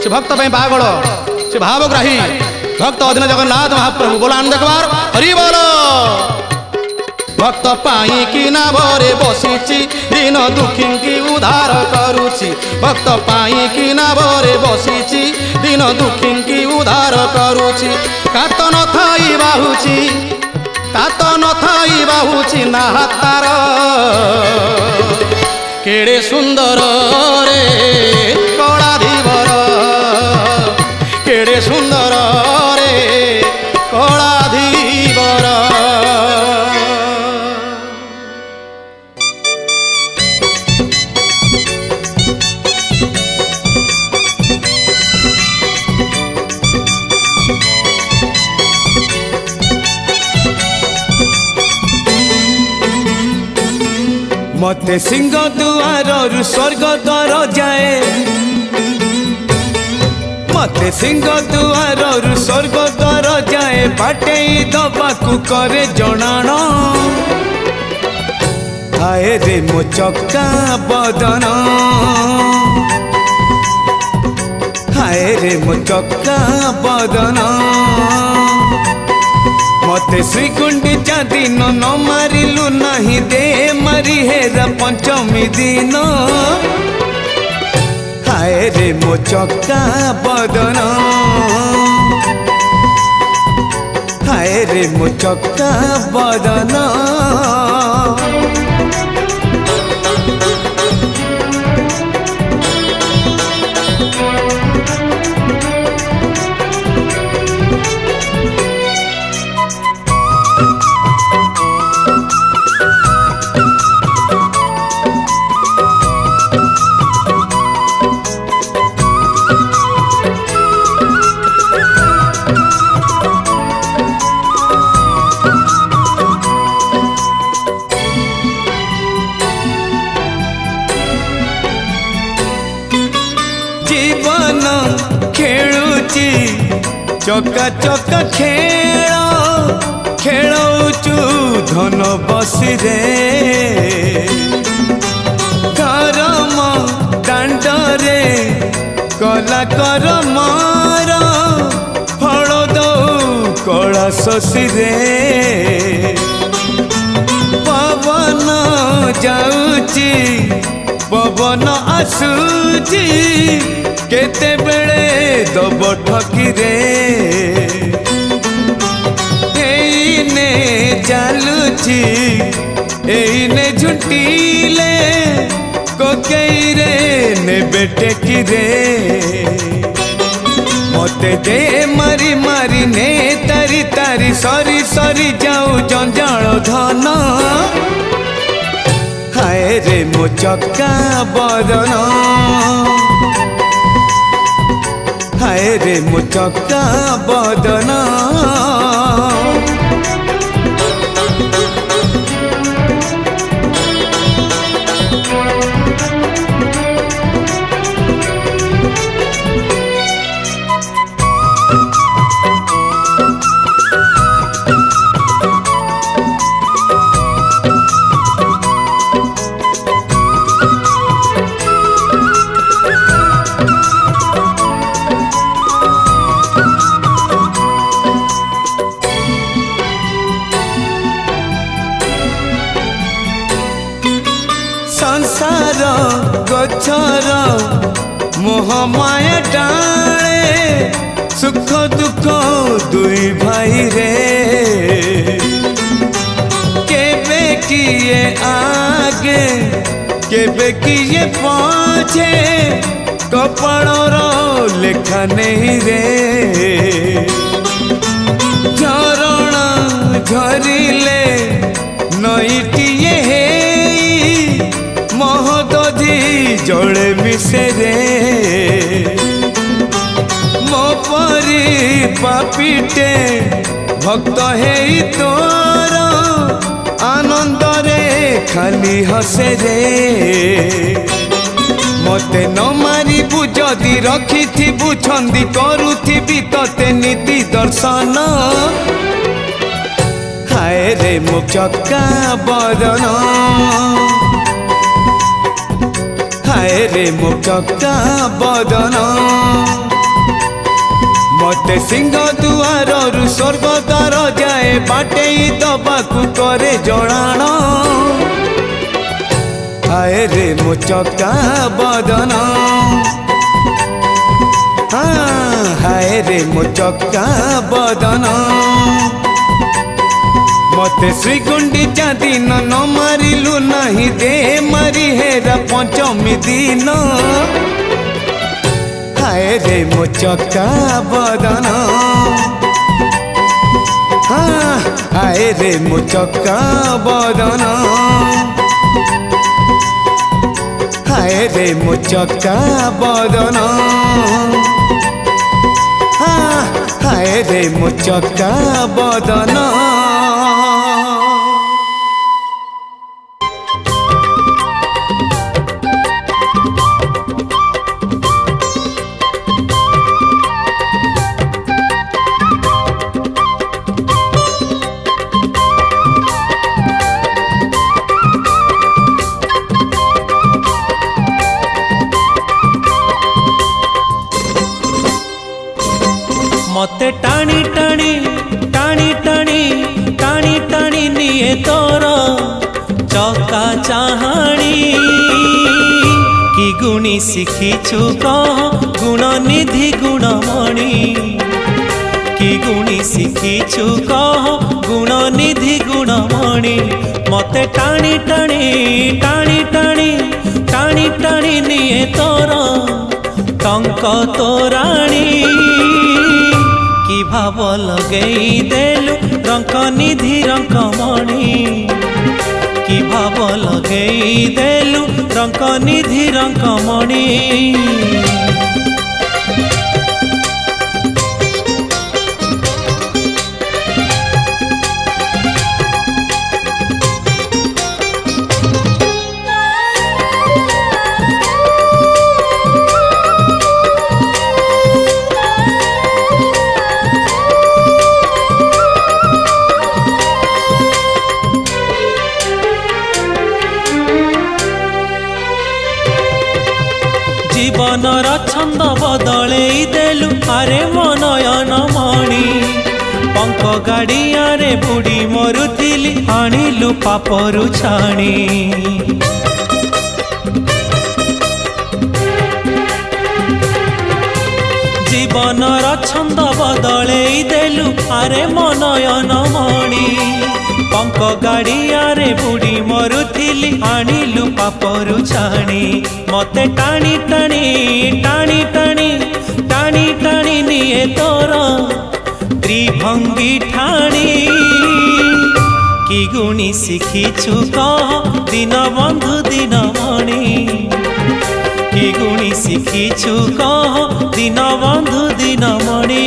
से भक्त पागल से भावग्राही भक्त अधीन जगन्नाथ महाप्रभु। बोला आनंद कुमार हरि बोल। भक्त पाई कि नाभरे बसिची दीन दुखी की उद्धार करुची। भक्त पाई कि नाभरे बसिची दीन दुखी की उद्धार करुची। कात न थाई बाहुची कात न थाई बाहुची ना तार केड़े सुंदर रे कलाधीवर। केड़े सुंदर रे कलाधीवर। मते सिंह दुआर स्वर्ग द्वार जाए। मते सिंह दुआर स्वर्ग द्वार जाए। बाटे दबाकू करे जनाण। आए रे मो चक्का बदन। आए रे मो चक्का बदन। मते श्रीकुंडिचा दिन न मारिलु नहीं दे मारी हेरा पंचमी दिन। हाय रे मो चक्का बदन। हाय रे मो चक्का बदन। चका चका खेल खेलुचु धन बसी रे करम दांडरे कला कर मार फल दौ कला शशि रे पवन जाऊची पवन आसुची केते बेले दब ठकी रे एने चालुची एने झुंटीले कोकेई रे ने बेटे की रे मते दे मारी मारी ने तारी तारी सरी सरी जाऊ जंजाल धन हाय रे मो चक्का बदन हाय रे मो चक्का बदन संसार गछर मोहमाया डाले सुख दुख दुई भाई रे केबे किए आगे केबे किए पाछे कपाळर लेखा नहीं रे झरणा झरिले नईटिए हे महदधी जड़े मिसे रे मो परी पापीटे भक्त है तोर आनंद रे खाली हसे रे मते न मारी बुझदी रखी छंदी करुथी तते नीति दर्शन हाय रे मो चक्का बदन हाय रे मो चक्का बदन मते सिंह दुआर स्वर्ग द्वार जाए बाटे दबाकू करे जड़ाण हाय रे मो चक्का बदन हाँ हाय रे मो चक्का बदन मते श्री गुंडीचा दिन न मारिलु नहीं दे मारी हेरा पंचमी दिन हाय रे मो चक्का बदन हाँ हाय रे मो चक्का बदन हाय रे मो चक्का बदन हाँ हाय रे मो चक्का बदन मते टाणी टाणी टाणी टाणी टाणी टाणी निये तोर चका चाहाणी कि गुणी शिखिछु कह गुण निधि गुणमणि कि गुणी शिखिछु कह गुण निधि गुणमणि मते टाणी टाणी टाणी टाणी टाणी टाणी निये तोर टंक तोराणी कि भाव लगई देलु रंक निधि रंक मणि कि भाव लगई देलु रंक निधि रंक मणि ଜୀବନର ଛନ୍ଦ ବଦଳେଇ ଦେଲୁ ଆରେ ମୋ ନୟନ ମଣି ପଙ୍କ ଗାଡ଼ିଆରେ ବୁଡ଼ି ମରୁଥିଲି ଆଣିଲୁ ପାପରୁ ଛାଣି ଜୀବନର ଛନ୍ଦ ବଦଳେଇ ଦେଲୁ ଆରେ ମୋ ନୟନ ମଣି ପଙ୍କ ଗାଡ଼ିଆରେ ବୁଡ଼ି ମରୁଥିଲି ଆଣିଲୁ ପାପରୁ ଛାଣି ମତେ ଟାଣି ଟାଣି ଟାଣି ଟାଣି ଟାଣି ଟାଣି ନିଏ ତୋର ତ୍ରିଭଙ୍ଗୀ ଠାଣି କି ଗୁଣି ଶିଖିଛୁ କହ ଦିନ ବନ୍ଧୁ ଦିନ ମଣି କି ଗୁଣି ଶିଖିଛୁ କହ ଦିନ ବନ୍ଧୁ ଦିନ ମଣି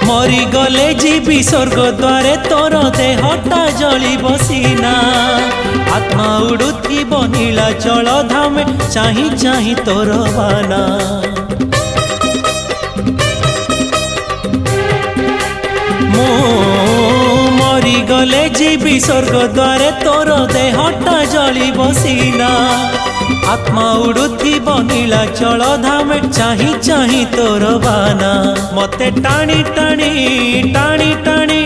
মরিগলে যাবি স্বর্গ দ্বারে তোর দেহটা জলিব সিনা আত্মা উড়ুথিব নীলাচল ধামে চাহি চাহি তোর বানা মরিগলে যাবি স্বর্গ দ্বারে তোর দেহটা জলিব সিনা আত্মা উড়ুথিব নীলাচল ধামে চাহি চাহি তোর বানা মতে টানি টানি টানি টানি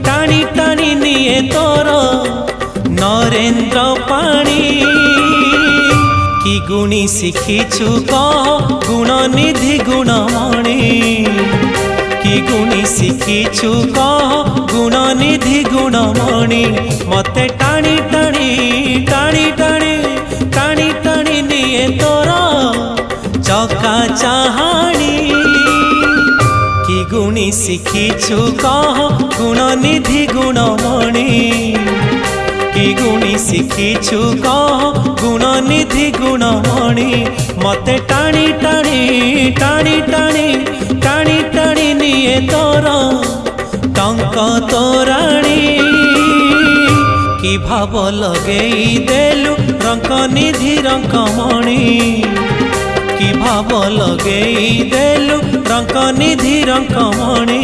টানি টানি নিয়ে তোর নরেন্দ্র পাণি কি গুণী শিখিছু কহ গুণ নিধি গুণমণি কি গুণী শিখিছু কহ গুণ নিধি গুণমণি মতে টানি টানি টানি টানি টানি টানি নিয়ে তোর চকা চাহানি কি গুণী শিখিছু কহ গুণ নিধি গুণমণি কি গুণী শিখিছু কহ গুণ নিধি গুণমণি মতে টানি টানি টানি টানি টানি টানি নিয়ে তোর টঙ্ক তোরাণী কি ভাব লগেই দেলু রঙ্ক নিধি রঙ্কমণি কি ভাব লগেই দেলু রঙ্ক নিধি রঙ্কমণি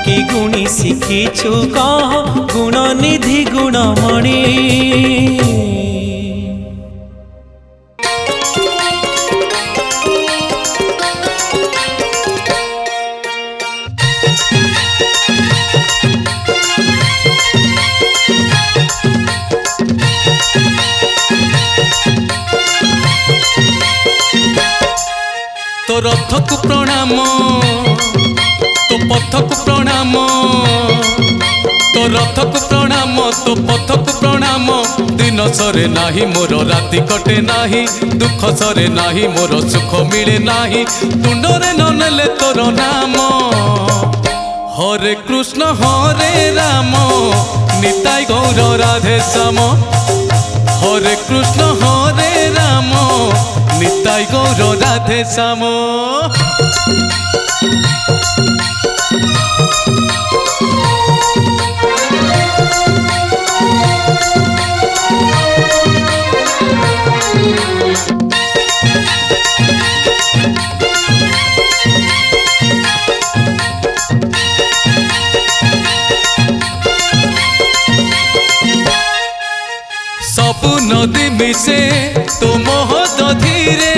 কি গুণী শিখিছু কহ গুণ নিধি গুণমণি तो रथकु प्रणाम तो पथकु प्रणाम तो रथकु प्रणाम तो पथकु प्रणाम दिन सरे नाही मोर राति कटे नाही दुख सरे नाही मोर सुख मिले नाही तुंडरे ननेले तोर नाम हरे कृष्ण हरे राम निताई गौर राधे श्याम हरे कृष्ण हरे राम निताई गौर राधे श्याम सबु नदी मिसे तो मोहदधीरे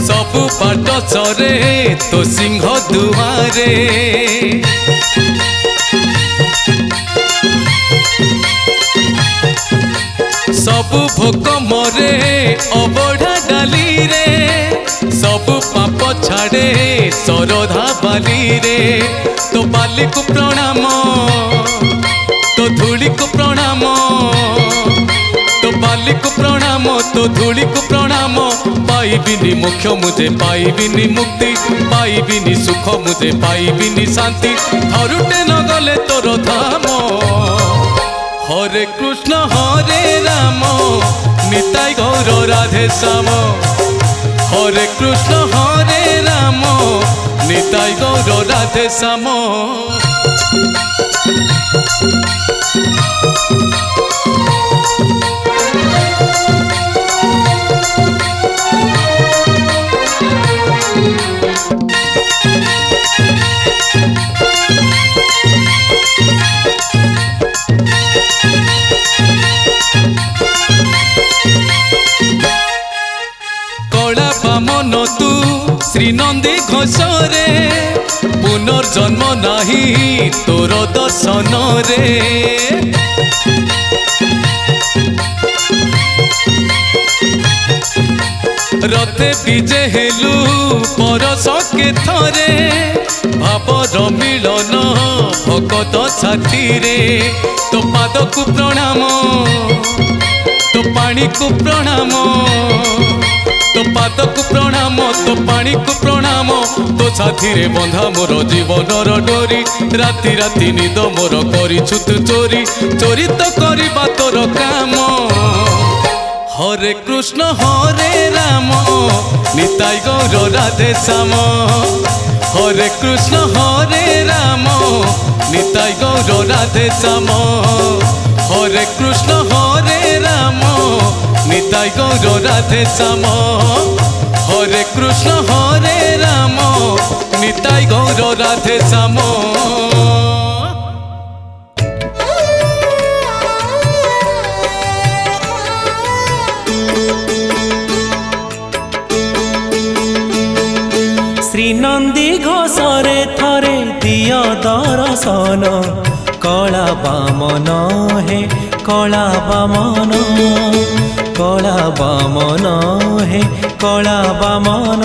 सबु बाट चरे तो सिंह दुआरे सबु भोक मरे अबढ़ा डाली रे सबु पाप छाड़े सरधा बाली रे तो बाली को प्रणाम तो धूली को प्रणाम तो बाली को प्रणाम तो धूली को प्रणाम पाइबिनी मोक्ष मुझे पाइबिनी मुक्ति पाइबिनी सुख मुझे पाइबिनी शांति थरुटे न गले तोर धाम हरे कृष्ण हरे राम निताई गौर राधे श्याम হরে কৃষ্ণ হরে রাম নিতাই গৌর রাধে শ্যাম। কলা বামন তু শ্রীনন্দী ঘোষরে পুনর্জন্ম নাহি তোর দর্শনরে। রথে বিজে হেলু পরশ কে থরে ভাবর মিলন ভকত সাথীরে। তো পাদকু প্রণাম তো পাণিকু প্রণাম তো পাদকু প্রণাম তো পাণিকু প্রণাম। তো সাথীরে বন্ধা মোর জীবনর ডোরি রাতি রাতি নিদ মোর করিছু তু চোরি। চোরি তো করিবা তোর কাম। হরে কৃষ্ণ হরে রাম নিতাই গৌর রাধে শ্যাম। হরে কৃষ্ণ হরে রাম নিতাই গৌর রাধে শ্যাম। হরে কৃষ্ণ হরে রাম নিতাই গৌর রাধে শ্যাম। হরে কৃষ্ণ হরে রাম নিতাই গৌর রাধে শ্যাম। শ্রীনন্দী ঘোষরে থরে দিয় দর্শন কলা বামন হে কলা বামন। কলা বামন হে কলা বামন।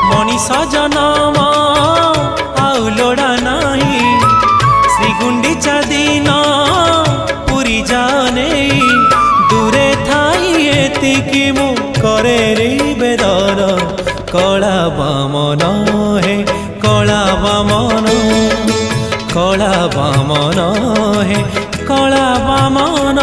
মଣିষ জনম আউ লোড়া নাহি শ্রীগুଣ୍ଡିচା দিন পুরী জানে। দূরে থাই এতিকি মু করে নিবেদন কলা বামন হে কলা বামন। কলা বামন হে কলা বামন।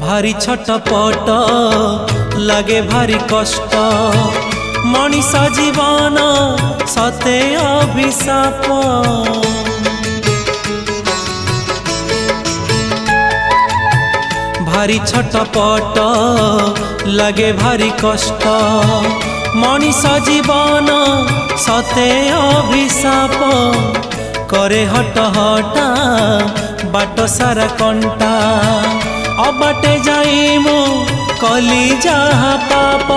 ভারি ছটপট লাগে ভারি কষ্ট মଣିষ জীবন সতে অভিশাপ। ভারি ছটপট লাগে ভারি কষ্ট মଣିষ জীবন সতে অভিশাপ। করে হট হটা বাট সারা কଣ୍ଟା অবাটে যাই মু কলি যাহা পাপ।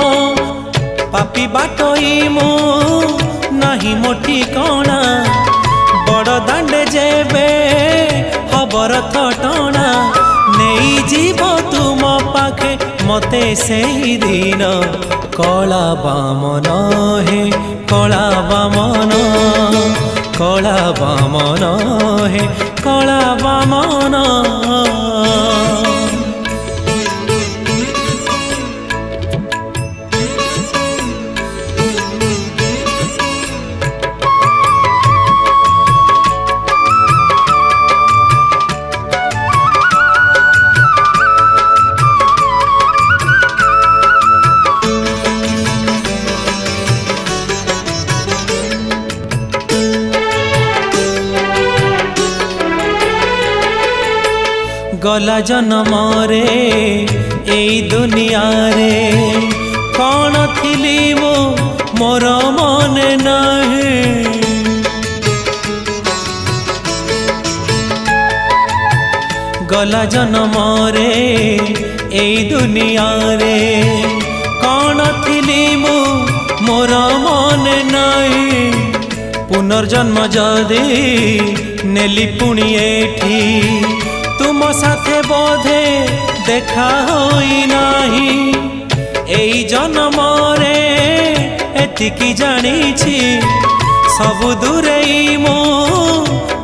পাপি বাটই মু নাহি মোটি কণা বড় দাণ্ডে যেবে হব রথ টଣା। নেই জীব তুম পাখে মতে সেই দিন কলা বামন হে কলা বামন। কলা বামন হে কলা বামন। গলা জনমরে এই দুনিয়ারে কণ থিলি মু মোর মনে নাহি। গলা জনমরে এই দুনিয়ারে কণ থিলি মু মোর মনে নাহি। পুনর্জন্ম যদি নেলি পুଣି এঠি তুম সাথে বোধে দেখা হই নাহি। এই জন্মরে ଏତିକି ଜାଣିଛି ସବୁ ଦୂରେଇ ମୁଁ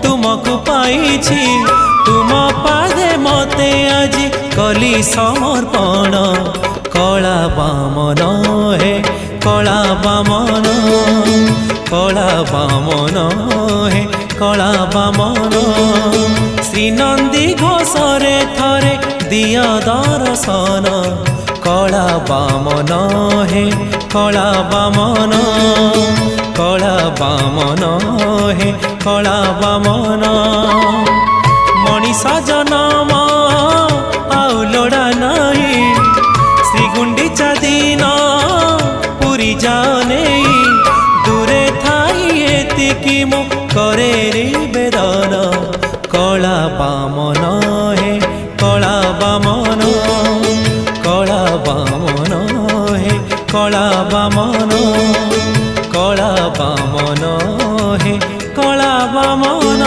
ତୁମକୁ ପାଇଛି ତୁମ ପାଦେ ମତେ ଆଜି କଲି ସମର୍ପଣ କଳା ବାମନ ହେ କଳା ବାମନ କଳା ବାମନ ହେ କଳା ବାମନ ଶ୍ରୀନନ୍ଦୀ ଘୋଷରେ ଥରେ ଦିଅ ଦର୍ଶନ କଳା ବାମନ ହେ କଳା ବାମନ କଳା ବାମନ ହେ କଳା ବାମନ ମଣିଷ ଜନମ ଆଉ ଲୋଡ଼ା ନାହିଁ ଶ୍ରୀଗୁଣ୍ଡିଚା ଦିନ ପୁରୀ ଯାଅ ନେଇ ଦୂରେ ଥାଇ ଏତିକି ମୁଁ କରେ ନିବେଦନ କଳା ବାମନ ହେ କଳା ବାମନ କଳା ବାମନ ହେ କଳା ବାମନ କଳା ବାମନ ହେ କଳା ବାମନ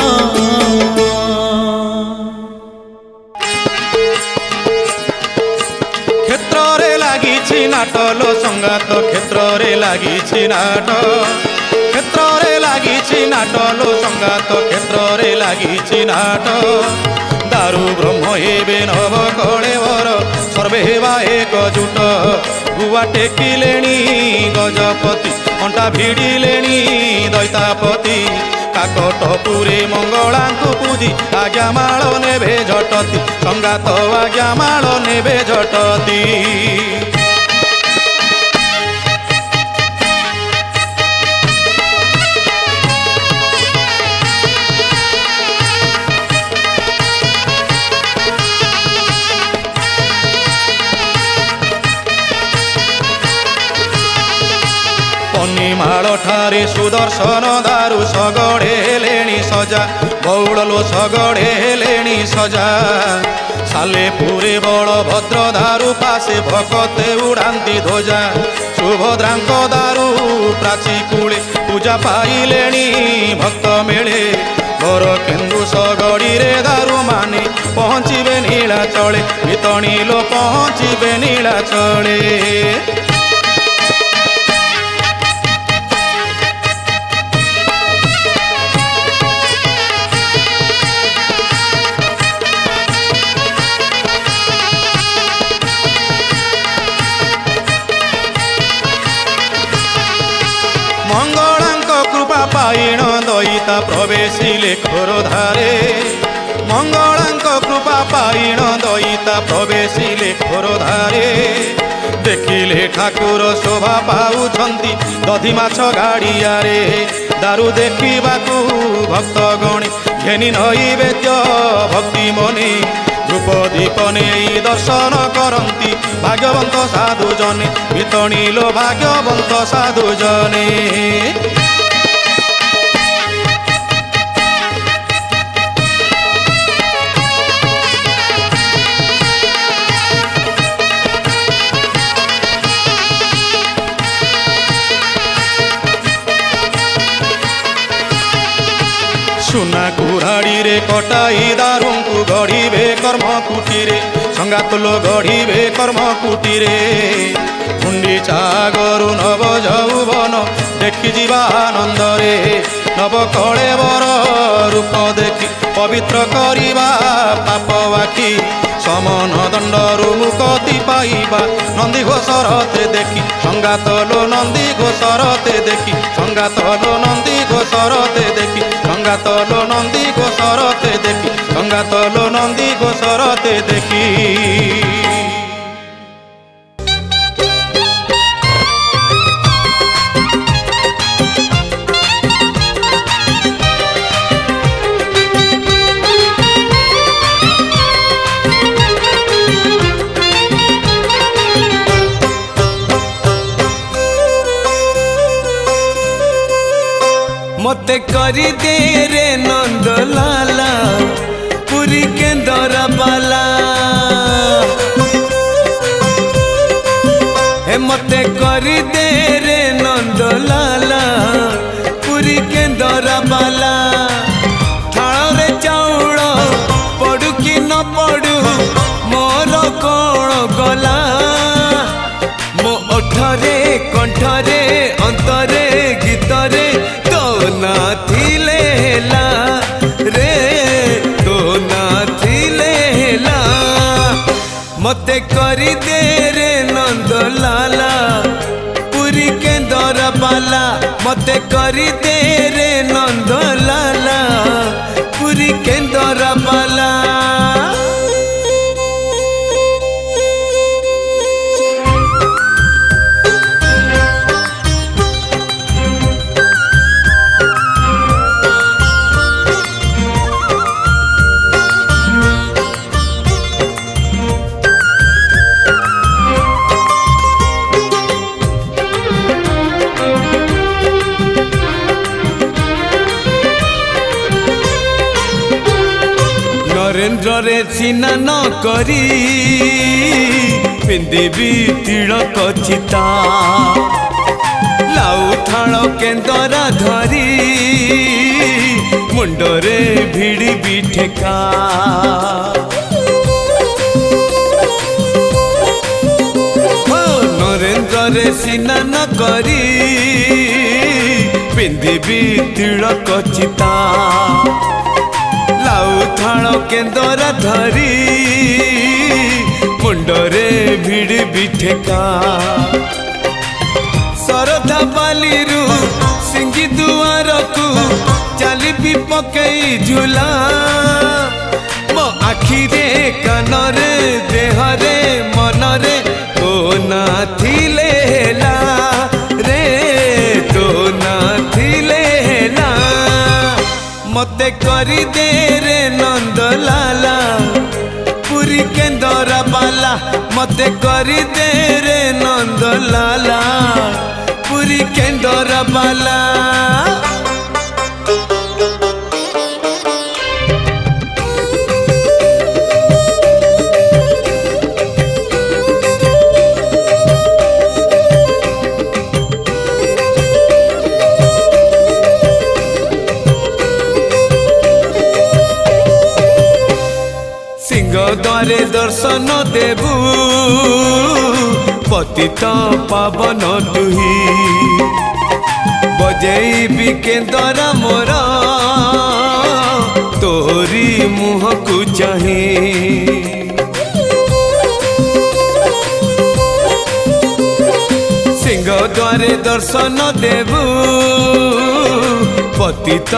କ୍ଷେତ୍ରରେ ଲାଗିଛି ନାଟ ଲୋ ସଙ୍ଗାତ କ୍ଷେତ୍ରରେ ଲାଗିଛି ନାଟ କ୍ଷେତ୍ରରେ ଲାଗିଛି ନାଟ ଲୋ ସଙ୍ଗାତ କ୍ଷେତ୍ରରେ ଲାଗିଛି ନାଟ ଦାରୁ ବ୍ରହ୍ମ ହେବେ ନବ କଳେବର ସର୍ବେ ହେବା ଏକଜୁଟ ଗୁଆ ଟେକିଲେଣି ଗଜପତି ଅଣ୍ଟା ଭିଡ଼ିଲେଣି ଦୈତାପତି କାକଟପୁରେ ମଙ୍ଗଳାଙ୍କୁ ପୂଜି ଆଜ୍ଞାମାଳ ନେବେ ଝଟତି ସଙ୍ଗାତ ଆଜ୍ଞାମାଳ ନେବେ ଝଟତି ମାଳ ଠାରେ ସୁଦର୍ଶନ ଦାରୁ ଶଗଡ଼େ ହେଲେଣି ସଜା ବଉଳଲୋ ଶଗଡ଼େ ହେଲେଣି ସଜା ସାଲେପୁରେ ବଳଭଦ୍ର ଦାରୁ ପାଶେ ଭକତେ ଉଡ଼ାନ୍ତି ଧ୍ୱଜା ସୁଭଦ୍ରାଙ୍କ ଦାରୁ ପ୍ରାଚୀ କୂଳେ ପୂଜା ପାଇଲେଣି ଭକ୍ତ ମେଳେ ବର କେନ୍ଦୁ ଶଗଡ଼ିରେ ଦାରୁ ମାନେ ପହଞ୍ଚିବେ ନୀଳାଚଳେ ଭିତଣୀଲୋ ପହଞ୍ଚିବେ ନୀଳାଚଳେ ମଙ୍ଗଳାଙ୍କ କୃପା ପାଇଣ ଦଇତା ପ୍ରବେଶିଲେ ଖୋରଧାରେ ମଙ୍ଗଳାଙ୍କ କୃପା ପାଇଣ ଦଇତା ପ୍ରବେଶିଲେ ଖୋରଧାରେ ଦେଖିଲେ ଠାକୁର ଶୋଭା ପାଉଛନ୍ତି ଦଧି ମାଛ ଗାଡ଼ିଆରେ ଦାରୁ ଦେଖିବାକୁ ଭକ୍ତଗଣେ ଘେନି ନୈବେଦ୍ୟ ଭକ୍ତି ମନେ ଧୂପ ଦୀପ ନେଇ ଦର୍ଶନ କରନ୍ତି ଭାଗ୍ୟବନ୍ତ ସାଧୁ ଜନେ ଭିତଣୀଲୋ ଭାଗ୍ୟବନ୍ତ ସାଧୁ ଜନେ ସୁନା କୁରାଡ଼ିରେ କଟାଇ ଦାରୁଙ୍କୁ ଗଢ଼ିବେ କର୍ମ କୁଟିରେ ସଙ୍ଗାତଲୋ ଗଢ଼ିବେ କର୍ମ କୁଟିରେ ଗୁଣ୍ଡିଚା ଗରୁ ନବ ଯୌବନ ଦେଖି ଯିବା ଆନନ୍ଦରେ ନବ କଳେବର ରୂପ ଦେଖି ପବିତ୍ର କରିବା ପାପ ବାକି ସମନ ଦଣ୍ଡରୁ ମୁକ୍ତି ପାଇବା ନନ୍ଦୀ ଘୋଷରତେ ଦେଖି ସଙ୍ଗାତଲୋ ନନ୍ଦୀ ଘୋଷରତେ ଦେଖି ସଙ୍ଗାତଲୋ ନନ୍ଦୀ ଘୋଷରତେ ଦେଖି ସଙ୍ଗାତଲୋ ନନ୍ଦୀ ଘୋଷରତେ ଦେଖି ସଙ୍ଗାତଲୋ ନନ୍ଦୀ ଘୋଷରତେ ଦେଖି मते करी दे रे नंद लाला पुरी के दरा बाला हे मते करी दे रे नंद लाला पुरी के दरा बाला थाल रे चाउल पड़ू कि न पड़ू मोर कौन गला मो ओठरे कंठरे अंतर मते करी दे रे नंद लाला पुरी के दर बाला मते करी दे रे नंद लाला पुरी के दर बाला नरेन्द्र रे सिना न करी पिंदेवी तिलक चिता लाउ थाल केन्दरा धरी मुंडरे भिड़ी भी ठेका नरेन्द्र रे सिना न करी पिंदेवी तिलक चिता लाउ थाल केन्दरा धरी मुंडरे भिड़ी भी ठेका सरधा बालीरू सिंगी दुआर को चाली भी पकई झूला मो आखिरे कानरे देहरे मनरे तो ना थिले हेला रे तो ना थिले हेला मते करी दे रे नंद लाला पुरी केन्दरा बाला मते करी दे रे नंद लाला पुरी केन्दरा बाला द्वारे दर्शन देबू पतित पावन तुही बजेबी केन्दरा मोर तोरी मुह को चाही सिंह द्वारे दर्शन देबू पतित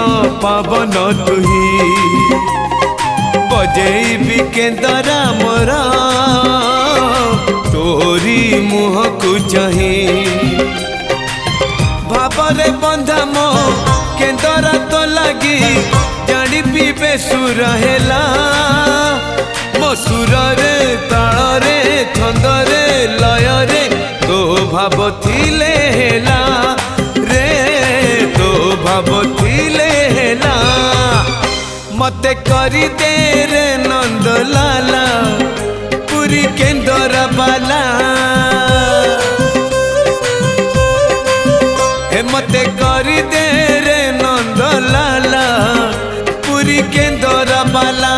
पावन तुही बजेबी केन्दरा मोर तोरी मुह को चाही भावरे बंधा मो केन्दरा तो लगी जानी पीबे सुर हेला मो सुर रे ताल रे छंद रे लय रे तो भाव थिले हेला रे तो भाव थिले हेला मते करी दे रे नंद लाला पुरी केन्दरा बाला हे मते करी दे रे नंद लाला पुरी केन्दरा बाला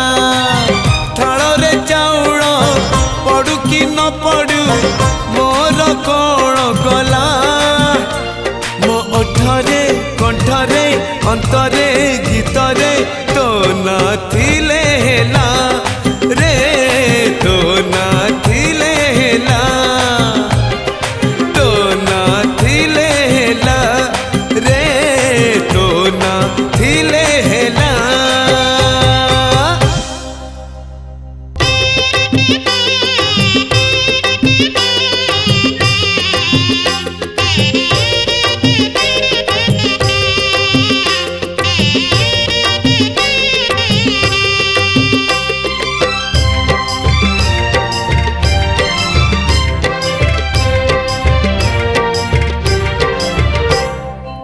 थाल रे चाउल पड़ू कि न पड़ू मोर कौन गला मो ओठरे कंठरे अंतरे गीतरे तो ना थिले हेला रे तो ना थिले हेला तो ना थिले हेला रे तो ना थिले हेला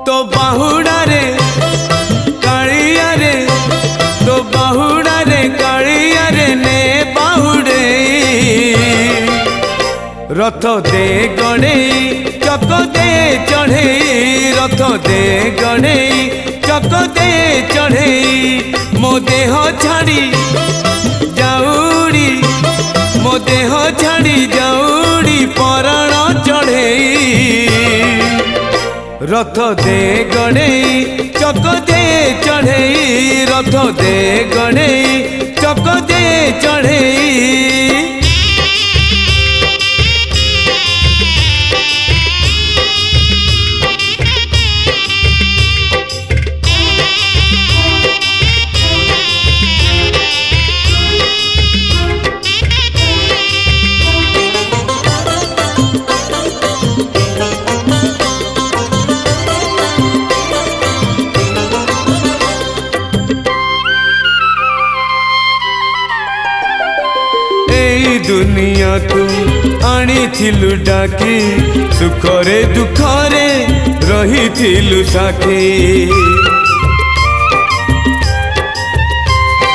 तो बाहुड़ा रे कालिया रे तो बाहुड़ा रे कालिया रे ने बाहुड़े रथ दे गणे चक दे चढ़े रथ दे गणे चक दे चढ़े मो देह छाड़ी जाऊड़ी मो देह छाड़ी जाऊड़ी पराण चढ़े रथ दे गणे चक दे चढ़े रथ दे गणे चक दे चढ़े दुनिया को आनिथिलु डाकी सुखरे दुखरे रहिथिलु साथी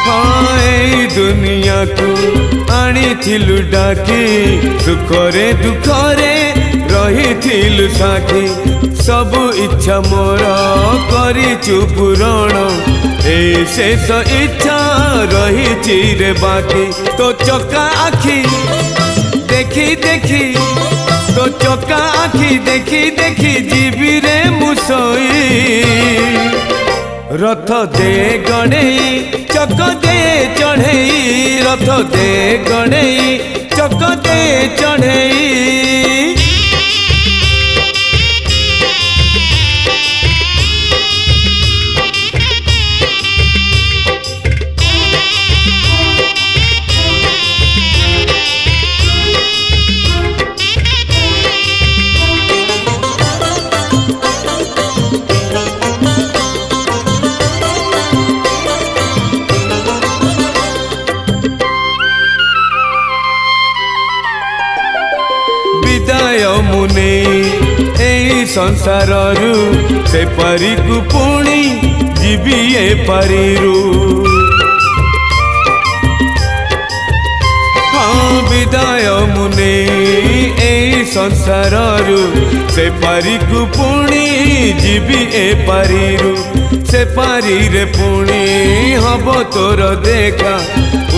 हाय दुनिया को आनिथिलु डाकी सुखरे दुखरे रहिथिलु साथी सबु इच्छा मोर करिचु पूरण ए शेष इच्छा रही रे बाकी तो चका आखी देखी देखी तो चका आखी देखी देखी जीवी रे मुसई रथ दे गणेई चक दे चढ़ेई रथ दे गणेई चक दे चढ़ेई मुने ए संसार से परी को पुणी जीवी ए परिरु हाँ विदाय मुने ए संसार से परी को पुणी जीवी ए परिरु से पारी रे पुणी हब तोर देखा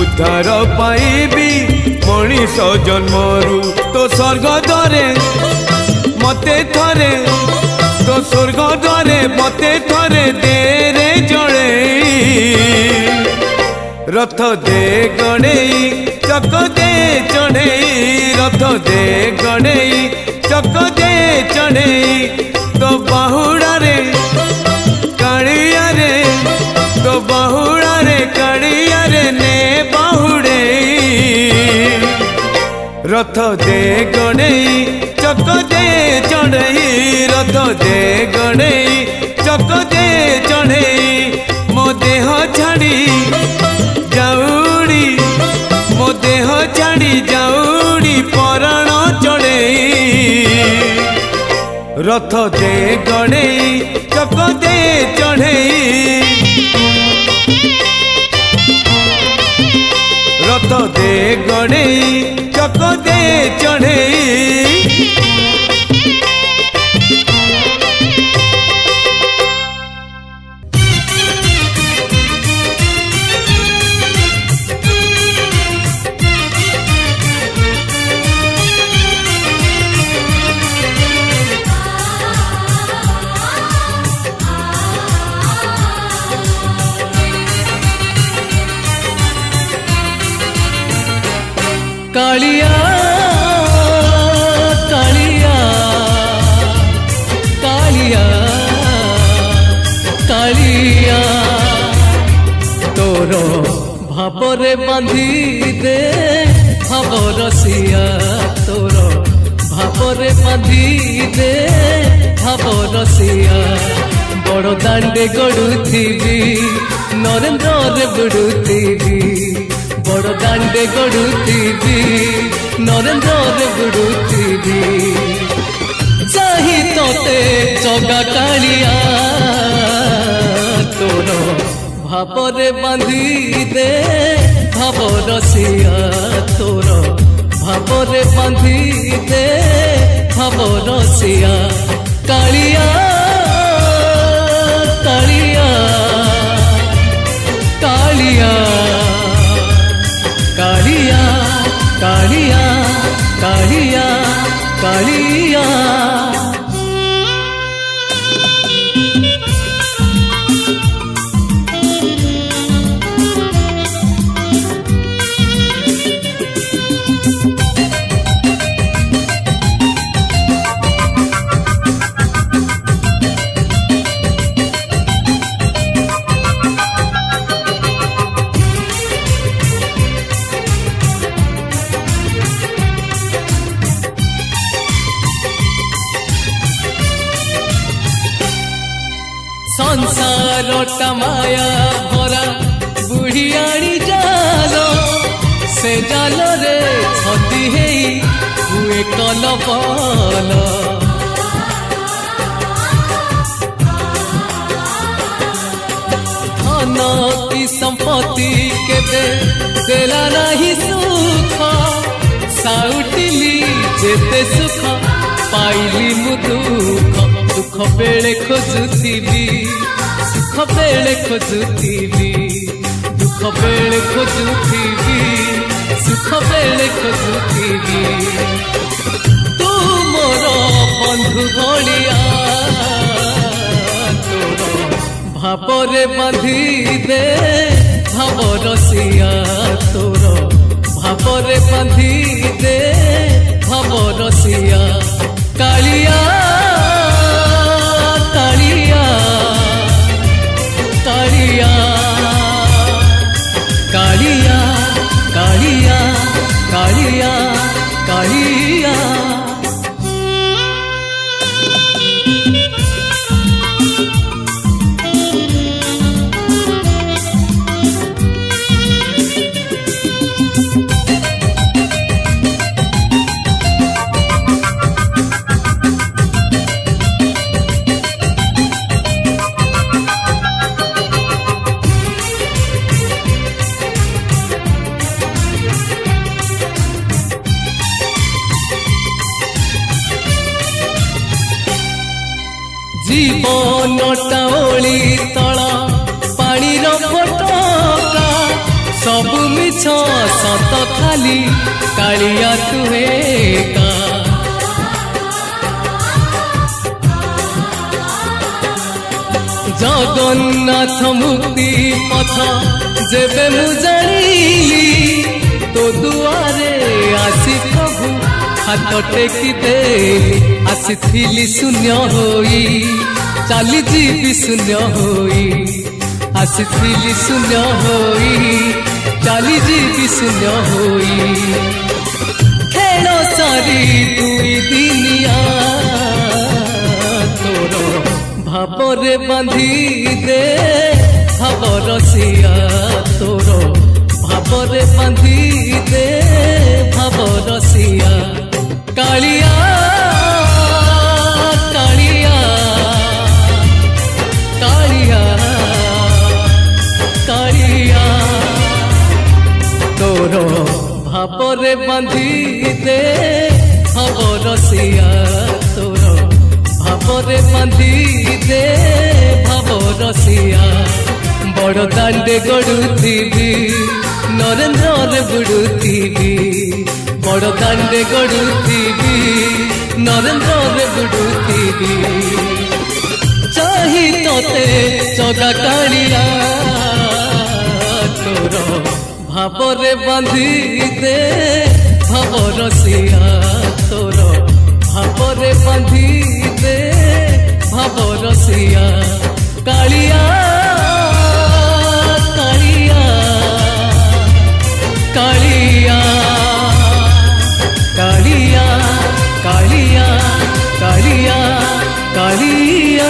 उद्धार पाइबी मनीष जन्मरु तो स्वर्ग द्वारे मते थरे तो स्वर्ग द्वारे मते थरे दे रे जड़े रथ दे गणेई चक दे चढ़ेई रथ दे गणेई चक दे चढ़ेई तो बाहुड़ा रे कालिया रे तो बाहुड़ा रे कालिया रे ने बाहुड़े रथ दे गणेई चक दे चढ़ेई रथ दे गणेई चक दे चढ़ेई मो देह छाड़ी जाऊड़ी मो देह छाड़ी जाऊड़ी पराण चढ़ेई रथ दे गणेई चक दे चढ़ेई रथ दे गणेई चक दे चढ़ेई कालिया कालिया कालिया कालिया तोर भावरे बांधी दे भाव रसिया तोर भावरे बांधी दे भाव रसिया बड़ दांडे गड़ुथी नरेंद्र बुड़ुथी बड़ दांडे गड़ुथी नरेंद्र बुड़ुथी चाही तोते जगा कालिया तोर भावरे बांधी दे भाव रसिया तोर भावरे बांधी दे भाव रसिया कालिया कालिया कालिया कालिया कालिया कालिया कालिया संसार माया भरा बुढ़ियाणी जालो से জালরে ছন্দি হেই হুয়ে কলবল ধন কি সম্পত্তি কেবে দেলা নাহি সুখ সাউটিলি যেতে সুখ পাইলি মু দুঃখ দুঃখ বেড়ে খোঁজুথিবি সুখ বেড়ে খোঁজুথিবি দুঃখ বেড়ে খোঁজুথিবি সুখ বেড়ে খোঁজুথিবি তু মোর বন্ধু ভଳିଆ তোর ভাবরে বাঁধি দে ভাব রসিয়া তোর ভাবরে বাঁধি দে ভাব রসিয়া কালিয়া কালিয়া কালিয়া কালিয়া কালিয়া কালিয়া কালিয়া জীবনটা ওলি তলা পানির ফোটকা সবু মিছ সত খালি কালিয়া তুহেকা জগন্নাথ মুক্তি পথ যেবে মু জানিলি তো দুয়ারে আসি প্রভু হাত টেকি দেলি আসিথিলি শূন্য হই চালি ଯିବି ଶୂନ୍ୟ ହୋଇ ଆସିଥିଲି ଶୂନ୍ୟ ହୋଇ ଚାଲି ଯିବି ଶୂନ୍ୟ ହୋଇ ଖେଳ ସାରି ଦୁଇ ଦିନିଆ ତୋର ଭାବରେ ବାନ୍ଧି ଦେ ଭାବ ରସିଆ ତୋର ଭାବରେ ବାନ୍ଧି ଦେ ଭାବ ରସିଆ କାଳିଆ କାଳିଆ କାଳିଆ କାଳିଆ ତୋର ଭାବରେ ବାନ୍ଧି ଦେ ଭାବ ରସିଆ ତୋର ଭାବରେ ବାନ୍ଧି ଦେ ଭାବ ରସିଆ ବଡ଼ ଦାଣ୍ଡେ ଗଡ଼ୁଥିବି ନରେନ୍ଦ୍ରରେ ବୁଡ଼ୁଥିବି ବଡ଼ ଦାଣ୍ଡେ ଗଡ଼ୁଥିବି ନରେନ୍ଦ୍ରରେ ବୁଡ଼ୁଥିବି ଚାହିଁ ତତେ ଜଗା କାଳିଆ ତୋର ଭାବରେ ବାନ୍ଧି ଦେ ଭାବ ରସିଆ ତୋର ଭାବରେ ବାନ୍ଧି ଦେ ଭାବ ରସିଆ କାଳିଆ କାଳିଆ କାଳିଆ କାଳିଆ କାଳିଆ କାଳିଆ କାଳିଆ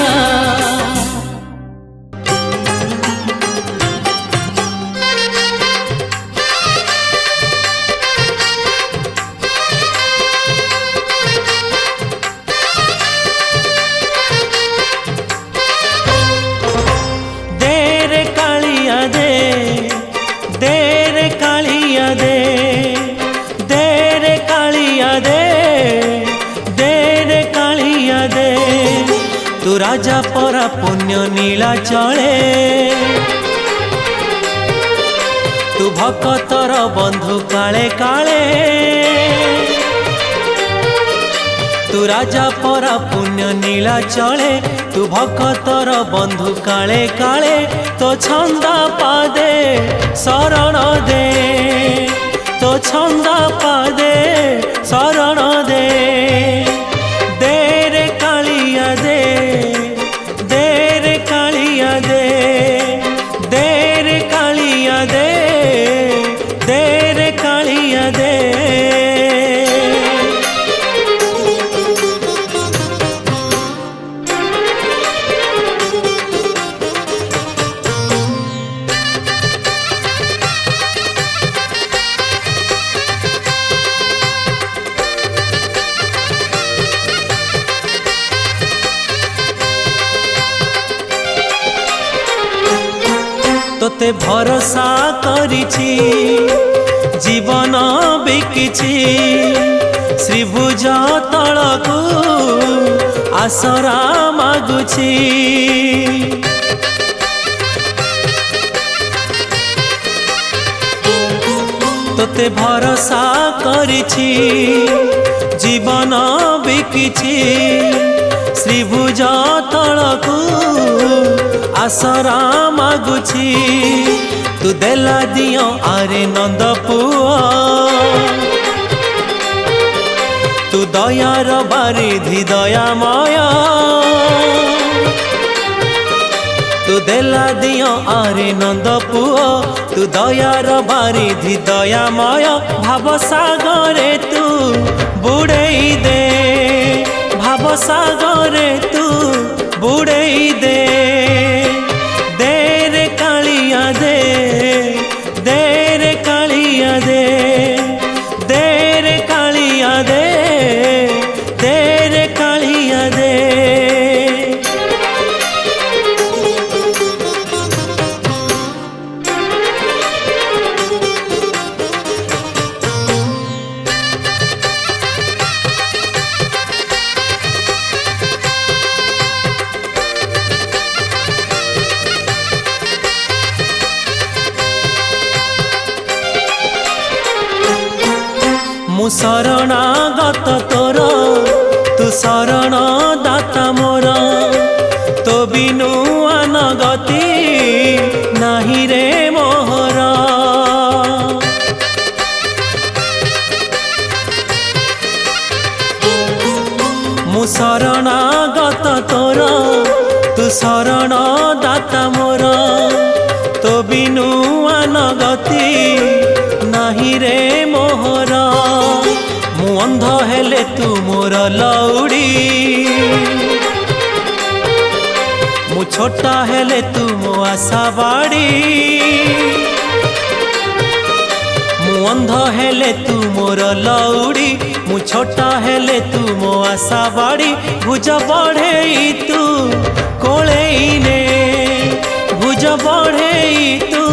तू राजा परा पुण्य नीला चले तू भक्तर बंधु काले काले तू राजा परा पुण्य नीला चले तू भक्तर बंधु काले काले तो छंदा पादे शरण दे तो छंदा पादे शरण दे देरे कालिया दे देरे कालिया दे देरे कालिया दे देरे कालिया दे ভরসা করিছি জীবন বিকিছি শ্রীভুজ তলকু আসরা মাগুছি তোতে ভরসা করিছি জীবন বিকিছি শ্রীভুজ তলকু আসরা মাগুছি তু দেলা দিও আরে নন্দ পুଅ তু দয়ার বারিধি দয়াময় তু দেলা দিও আরে নন্দ পুଅ তু দয়ার বারিধি দয়াময় ভাব সাগরে তু বুড়েই দে ভাব সাগরে তু বুড়েই দে দে রে কালিয়া দে দে রে কালিয়া দে দে রে কালিয়া দে দে রে কালিয়া দে मु शरणागत तोर तू शरण दाता मोर तो बिनु आन गति नाही रे मोहर मु शरणागत तोर तू शरण दाता मोर तो बिनु आन गति नाही रे मोहर मु अंध हेले तू मोर लौड़ी मु छोटा हेले तू मो आशा बाड़ी मु अंध हेले तू मोर लौड़ी मु छोटा हेले तू मो आशा बाड़ी भुज बढ़ेई तू कोलेई ने भुज बढ़ेई तू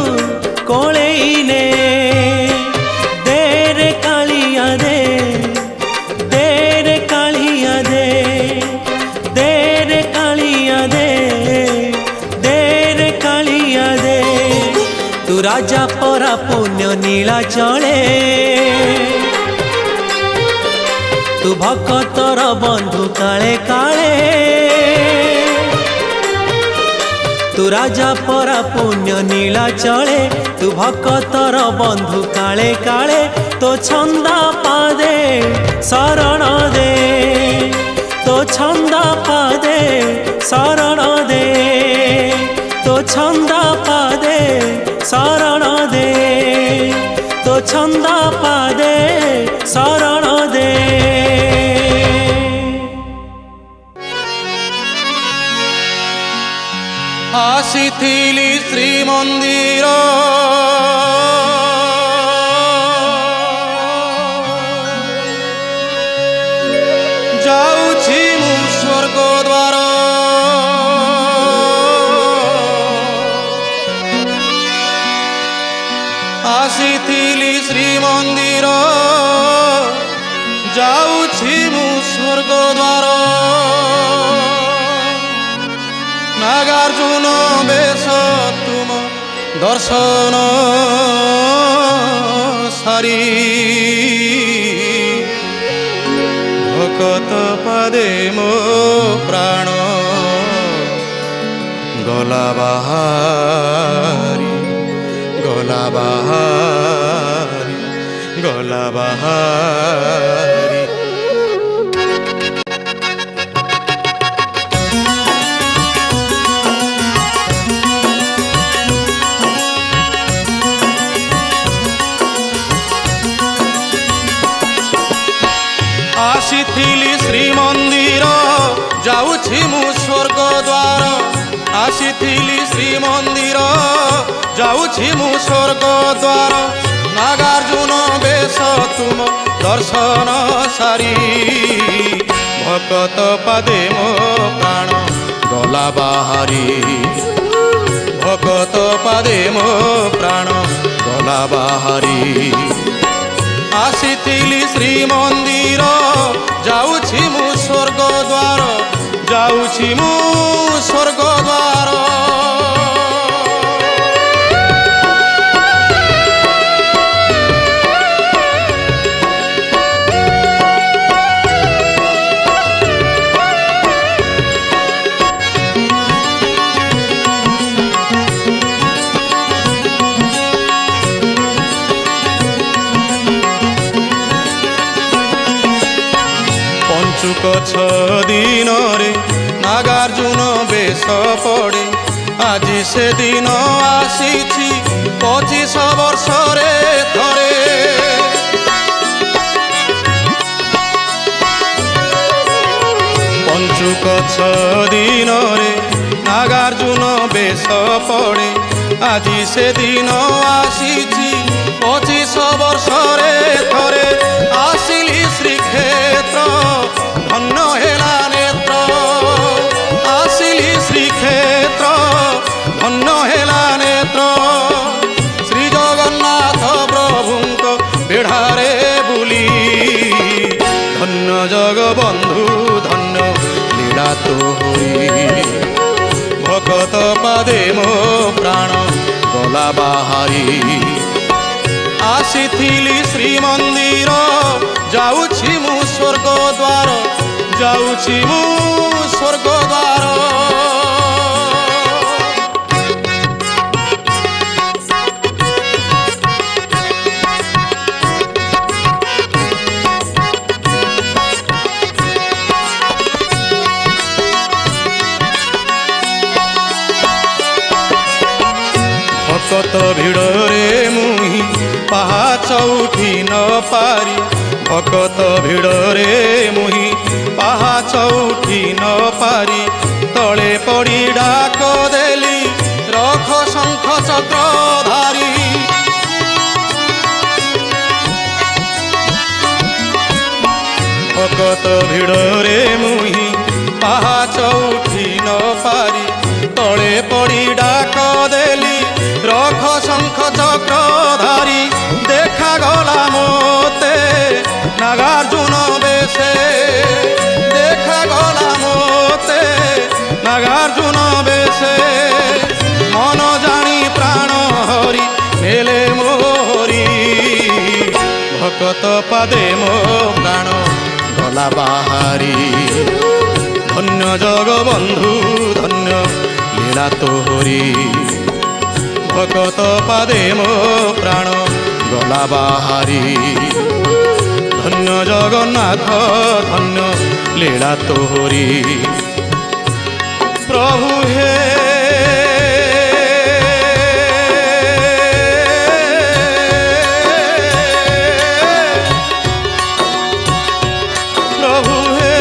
कोलेई ने दे रे कालिया दे दे रे कालिया दे दे रे कालिया दे दे रे कालिया दे तू राजा परा पुण्य नीला चले तू भक्तर बंधु काले काले तू राजा परा पुण्य नीला चले तू भक्तर बंधु काले काले तो छंदा पादे शरण दे तो छंदा पादे शरण दे तो छंदा पादे शरण दे तो छंदा पादे शरण दे आसिथिली श्रीमंदिर जाऊछि मु स्वर्ग द्वार आसिथिली श्रीमंदिर जाऊछि मु स्वर्ग द्वार नागार्जुन बेश तुम दर्शन सारी भकत पदे मो प्राण गला बाहारी गला बाहारी गला बाहारी आसिथिली श्रीमंदिर जाऊछि मु स्वर्ग द्वार आसिथिली श्रीमंदिर जाऊछि मु स्वर्ग द्वार नागार्जुन बेश तुम दर्शन सारी भकत पदे मो प्राण गला बाहारी ভকত পাদে মো প্রাণ গলা বাহারি আসিଥିଲି শ্রীমন্দির যাউছি মু স্বর্গ দ্বার যাউছি মু স্বর্গ দ্বার পঞ্চুক দিনরে নাগার্জুন বেশ পড়ে আজি সেদিন আসিছি 25 বর্ষরে থরে পঞ্চুক দিনরে নাগার্জুন বেশ পড়ে আজি সেদিন আসিছি 25 বর্ষরে থরে আসিলি শ্রীক্ষেত্র ধন্য হেলা নেত্র আসিলি শ্রীক্ষেত্র ধন্য হেলা নেত্র শ্রী জগন্নাথ প্রভুঙ্ক বেঢ়ারে বুলি ধন্য জগবন্ধু ধন্য লীলা তোহরি ভকত পাদে মো প্রাণ গলা বাহারি আসিଥିଲି শ্রীমন্দির যাউছি মু স্বর্গ দ্বার যাউছি মু স্বর্গ দ্বার ভকত ভিড়রে মুহি পাহাচ উঠি ন পারি ভকত ভিড়রে মুহি পাহাচ উঠি ন পারি তলে পড়ি ডাক দেলি রখ শঙ্খ চক্রধারী ভকত ভিড়রে মুহি পাহাচ উঠি ন পারি তলে পড়ি ডাক দেলি রখ শঙ্খ চক্রধারী দেখা গলা মোতে নাগার্জুন বেশে দেখা গলা মোতে নাগার্জুন বেশে মন জানি প্রাণ হরি মেলে মোহরি ভকত পাদে মো প্রাণ গলা বাহারি ধন্য জগবন্ধু ধন্য লীলা তোহরি ভকত পাদে মো প্রাণ গলা বাহারি ধন্য জগন্নাথ ধন্য লীলা তোহরি প্রভু হে প্রভু হে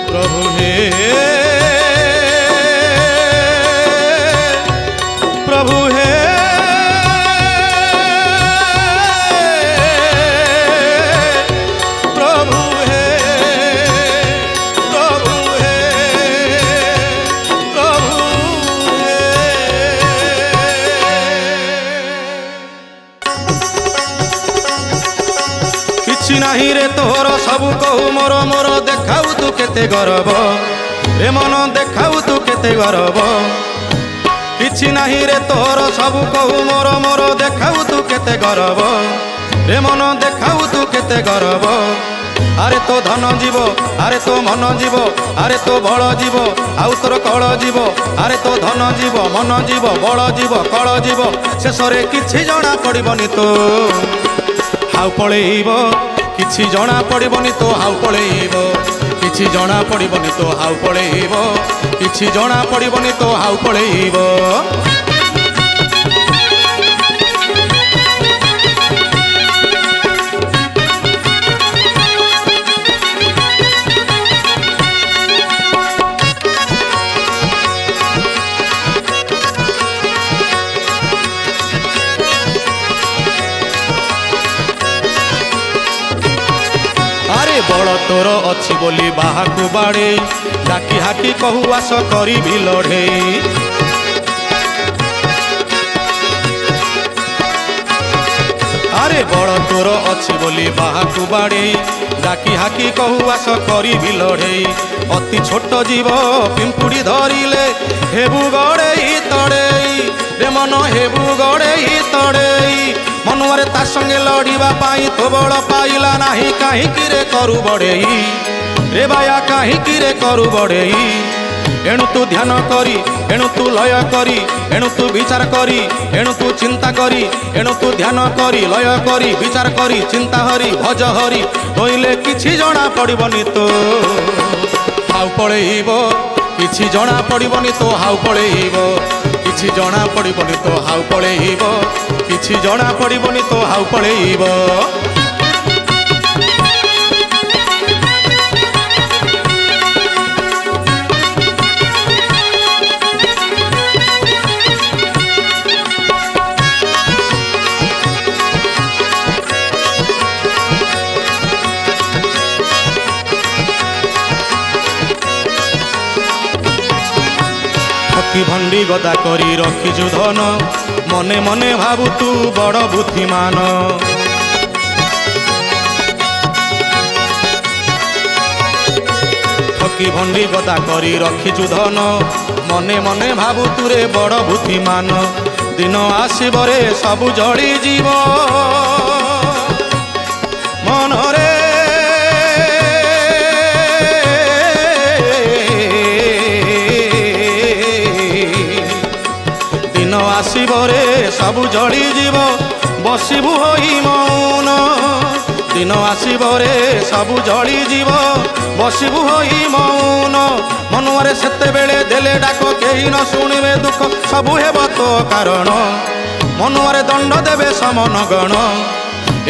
প্রভু হে প্রভু হে প্রভু হে প্রভু হে প্রভু হে କିଛି ନାହିଁ ରେ ତୋର ସବୁ କହୁ ମୋର ମୋର ଦେଖାଉ ତୁ କେତେ ଗରବ ରେ ମନ ଦେଖାଉ ତୁ କେତେ ଗରବ କିଛି ନାହିଁ ରେ ତୋର ସବୁ କହୁ ମୋର ମୋର ଦେଖାଉ ତୁ କେତେ ଗରବ ରେ ମନ ଦେଖାଉ ତୁ କେତେ ଗରବ আরে তো ধন জীব আরে তো মন জীব আরে তো বল জীব আউ তোর কল জীব আরে তো ধন জীব মন জীব বল জীব কল জীব শেষরে কিছু জনা পড়িবনি তো হাউ পড়েইব কিছু জনা পড়িবনি তো হাউ পড়েইব কিছু জনা পড়িবনি তো হাউ পড়েইব কিছু জনা পড়িবনি তো হাউ পড়েইব ବଳ ତୋର ଅଛି ବୋଲି ବାହାକୁ ବାଡ଼େଇ ଡାକି ହାକି କହୁ ଆସ କରିବି ଲଢ଼େଇ। ଆରେ ବଳ ତୋର ଅଛି ବୋଲି ବାହାକୁ ବାଡ଼େଇ ଡାକି ହାକି କହୁ ଆସ କରିବି ଲଢ଼େଇ। ଅତି ଛୋଟ ଜୀବ ପିମ୍ପୁଡ଼ି ଧରିଲେ ହେବୁ ଗଡ଼େଇ ତଡ଼େଇ ରେ ମନ ହେବୁ ଗଡ଼େଇ ତଡ଼େଇ। ମନୁଆରେ ତା ସଙ୍ଗେ ଲଢ଼ିବା ପାଇଁ ତୋ ବଳ ପାଇଲା ନାହିଁ କାହିଁକିରେ କରୁ ବଢ଼େଇ ରେ ବାୟା କାହିଁକିରେ କରୁ ବଢ଼େଇ। ଏଣୁ ତୁ ଧ୍ୟାନ କରି ଏଣୁ ତୁ ଲୟ କରି ଏଣୁ ତୁ ବିଚାର କରି ଏଣୁ ତୁ ଚିନ୍ତା କରି ଏଣୁ ତୁ ଧ୍ୟାନ କରି ଲୟ କରି ବିଚାର କରି ଚିନ୍ତା ହରି ଭଜ ହରି କହିଲେ କିଛି ଜଣା ପଡ଼ିବନି ତ ହାଉ ପଳେଇବ କିଛି ଜଣା ପଡ଼ିବନି ତ ହାଉ ପଳେଇବ କିଛି ଜଣା ପଡ଼ିବନି ତ ହାଉ ପଳେଇବ କିଛି ଜଣା ପଡ଼ିବନି ତ ହାଉ ପଳେଇବ। ଭଣ୍ଡି ଗଦା କରି ରଖିଛୁ ଧନ ମନେ ମନେ ଭାବୁ ତୁ ବଡ଼ ବୁଦ୍ଧିମାନ। ଠକି ଭଣ୍ଡି ଗଦା କରି ରଖିଛୁ ଧନ ମନେ ମନେ ଭାବୁ ତୁରେ ବଡ଼ ବୁଦ୍ଧିମାନ। ଦିନ ଆସିବରେ ସବୁ ଜଳିଯିବ ମନରେ ଆସିବରେ ସବୁ ଜଳିଯିବ ବସିବୁ ହୋଇ ମୌନ। ଦିନ ଆସିବରେ ସବୁ ଜଳିଯିବ ବସିବୁ ହୋଇ ମୌନ। ମନୁଆରେ ସେତେବେଳେ ଦେଲେ ଡାକ କେହି ନ ଶୁଣିବେ ଦୁଃଖ ସବୁ ହେବ ତୋ କାରଣ। ମନୁଆରେ ଦଣ୍ଡ ଦେବେ ସମନ ଗଣ।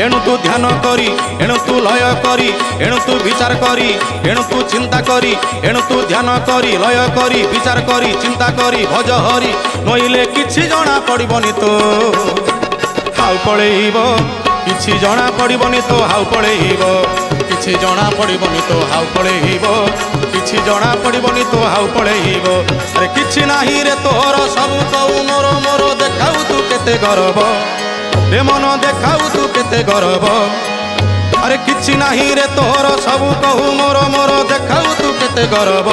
ଏଣୁ ତୁ ଧ୍ୟାନ କରି ଏଣୁ ତୁ ଲୟ କରି ଏଣୁ ତୁ ବିଚାର କରି ଏଣୁ ତୁ ଚିନ୍ତା କରି ଏଣୁ ତୁ ଧ୍ୟାନ କରି ଲୟ କରି ବିଚାର କରି ଚିନ୍ତା କରି ଭଜ ହରି ନଇଲେ କିଛି ଜଣା ପଡ଼ିବନି ତ ହାଉ ପଳେଇବ କିଛି ଜଣା ପଡ଼ିବନି ତ ହାଉ ପଳେଇବ କିଛି ଜଣା ପଡ଼ିବନି ତ ହାଉ ପଳେଇବ କିଛି ଜଣା ପଡ଼ିବନି ତ ହାଉ ପଳେଇବ। ଆରେ କିଛି ନାହିଁ ରେ ତୋର ସବୁ କଉ ମୋର ମୋର ଦେଖାଉ ତୁ କେତେ ଗରବ ରେ ମନ ଦେଖାଉ ତୁ କେତେ ଗରବ। ଆରେ କିଛି ନାହିଁ ରେ ତୋର ସବୁ କହୁ ମୋର ମୋର ଦେଖାଉ ତୁ କେତେ ଗରବ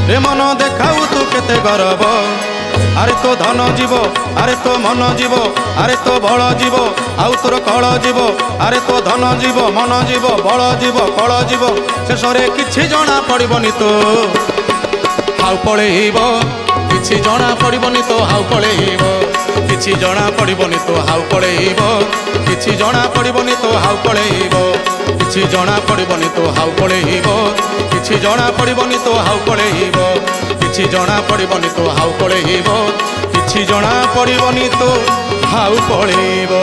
ରେ ମନ ଦେଖାଉ ତୁ କେତେ ଗରବ। ଆରେ ତୋ ଧନ ଯିବ ଆରେ ତୋ ମନ ଯିବ ଆରେ ତୋ ବଳ ଯିବ ଆଉ ତୋର କଳ ଯିବ। ଆରେ ତୋ ଧନ ଯିବ ମନ ଯିବ ବଳ ଯିବ କଳ ଯିବ ଶେଷରେ କିଛି ଜଣା ପଡ଼ିବନି ତ ହାଉ ପଳେଇବ କିଛି ଜଣା ପଡ଼ିବନି ତ ହାଉ ପଳେଇବ କିଛି ଜଣା ପଡ଼ିବନି ତ ହାଉ ପଳେଇବ କିଛି ଜଣା ପଡ଼ିବନି ତ ହାଉ ପଳେଇବ କିଛି ଜଣା ପଡ଼ିବନି ତ ହାଉ ପଳେଇବ କିଛି ଜଣା ପଡ଼ିବନି ତ ହାଉ ପଳେଇବ କିଛି ଜଣା ପଡ଼ିବନି ତ ହାଉ ପଳେଇବ କିଛି ଜଣା ପଡ଼ିବନି ତ ହାଉ ପଳେଇବ।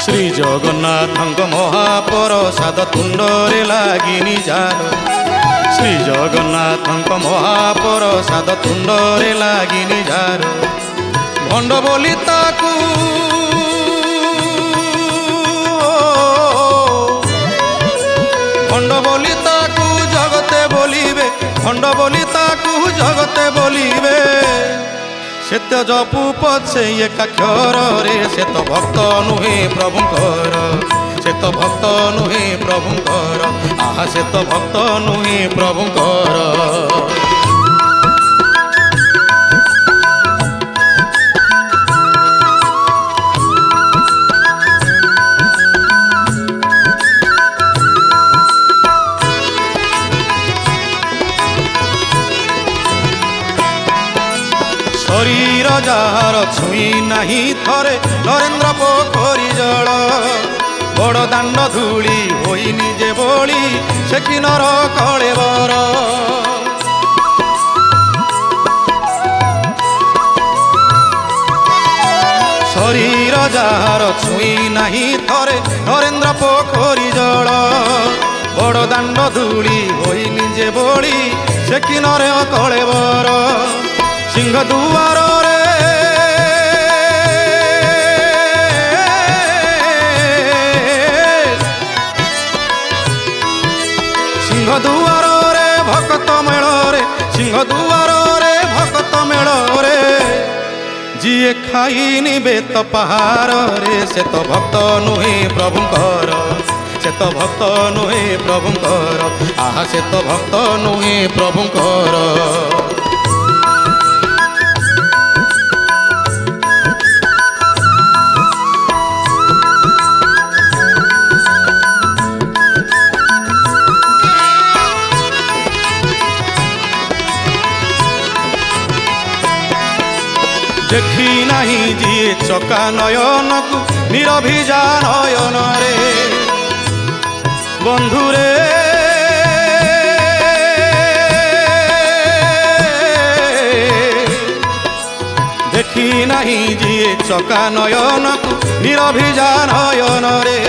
ଶ୍ରୀ ଜଗନ୍ନାଥଙ୍କ ମହାପ୍ରସାଦ ତୁଣ୍ଡରେ ଲାଗିନି ଜାର। ଶ୍ରୀ ଜଗନ୍ନାଥଙ୍କ ମହାପ୍ରସାଦ ତୁଣ୍ଡରେ ଲାଗିନି ଜାର। ଭଣ୍ଡ ବୋଲି ତାକୁ ଭଣ୍ଡ ବୋଲି ତାକୁ ଜଗତେ ବୋଲିବେ ଭଣ୍ଡ ବୋଲି ତାକୁ ଜଗତେ ବୋଲିବେ। ସେ ତ ଜପୁ ପଛେ ଏକାକ୍ଷରରେ ସେ ତ ଭକ୍ତ ନୁହେଁ ପ୍ରଭୁଙ୍କର ସେ ତ ଭକ୍ତ ନୁହେଁ ପ୍ରଭୁଙ୍କର ଆହା ସେ ତ ଭକ୍ତ ନୁହେଁ ପ୍ରଭୁଙ୍କର। ଶରୀର ଯାହାର ଛୁଇଁ ନାହିଁ ଥରେ ନରେନ୍ଦ୍ର ପୋଖରୀ ଜଳ। ବଡ଼ ଦାଣ୍ଡ ଧୂଳି ହୋଇ ନିଜେ ବୋଳି ସେ କିନର କଳେବର। ଶରୀର ଯାହାର ଛୁଇଁ ନାହିଁ ଥରେ ନରେନ୍ଦ୍ର ପୋଖରୀ ଜଳ। ବଡ଼ ଦାଣ୍ଡ ଧୂଳି ହୋଇ ନିଜେ ବୋଳି ସେ କିନରେ କଳେବର। ସିଂହ ଦୁଆରରେ ପାଇନି ବେତ ପାହାରରେ ସେ ତ ଭକ୍ତ ନୁହେଁ ପ୍ରଭୁଙ୍କର ସେ ତ ଭକ୍ତ ନୁହେଁ ପ୍ରଭୁଙ୍କର ଆହା ସେ ତ ଭକ୍ତ ନୁହେଁ ପ୍ରଭୁଙ୍କର দেখি নাহি যিয়ে চকা নয়নকু নিরভিজা নয়নরে বন্ধুরে দেখি নাহি যিয়ে চকা নয়নকু নিরভিজা নয়নরে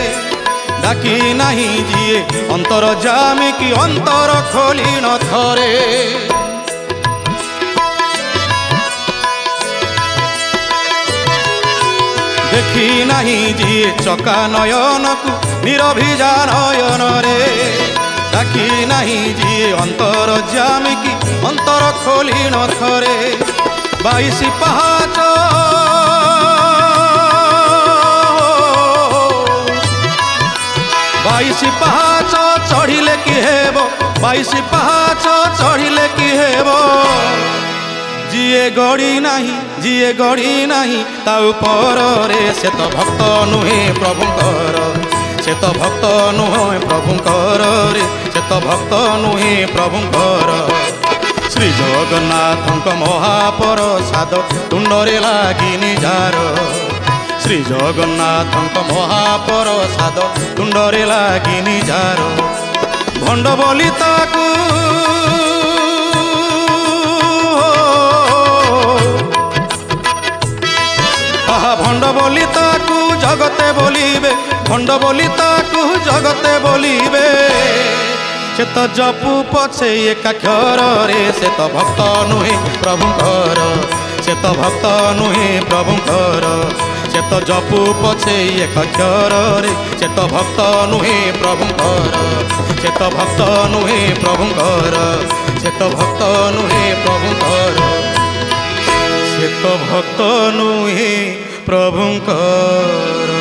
ডাকি নাহি যিয়ে অন্তর জামিকি অন্তর খোলি নথরে দেখি নাহি যিয়ে চকা নয়নকু নিরভিজা নয়নরে ডাকি নাহি যিয়ে অন্তর জামিকি অন্তর খোলি নথরে 22 পাহাচ 22 পাহাচ চড়িলে কি হেব 22 পাহাচ চড়িলে কি হেব যিয়ে গড়ি নাহি তা উপরে সে তো ভক্ত নুহে প্রভুঙ্কর সে তো ভক্ত নুহে প্রভুঙ্কর রে সে তো ভক্ত নুহে প্রভুঙ্কর শ্রী জগন্নাথଙ୍କ মহাপ্রসাদ তুণ্ডরে লাগি নিজার শ্রী জগন্নাথଙ୍କ মহাপ্রসাদ তুণ্ডরে লাগি নিজার ভণ্ড বলি তাকু ভণ্ড বলি তাকু জগতে বলিবে ভণ্ড বলি তাকু জগতে বলিবে সে তো জপু পছে একাক্ষরে সে তো ভক্ত নুহে প্রভুঙ্কর সে তো ভক্ত নুহে প্রভুঙ্কর সে তো জপু পছে একাক্ষরে সে তো ভক্ত নুহে প্রভুঙ্কর সে তো ভক্ত নুহে প্রভুঙ্কর সে তো ভক্ত নুহে প্রভুঙ্কর সে তো ভক্ত নুহে প্রভুঙ্কর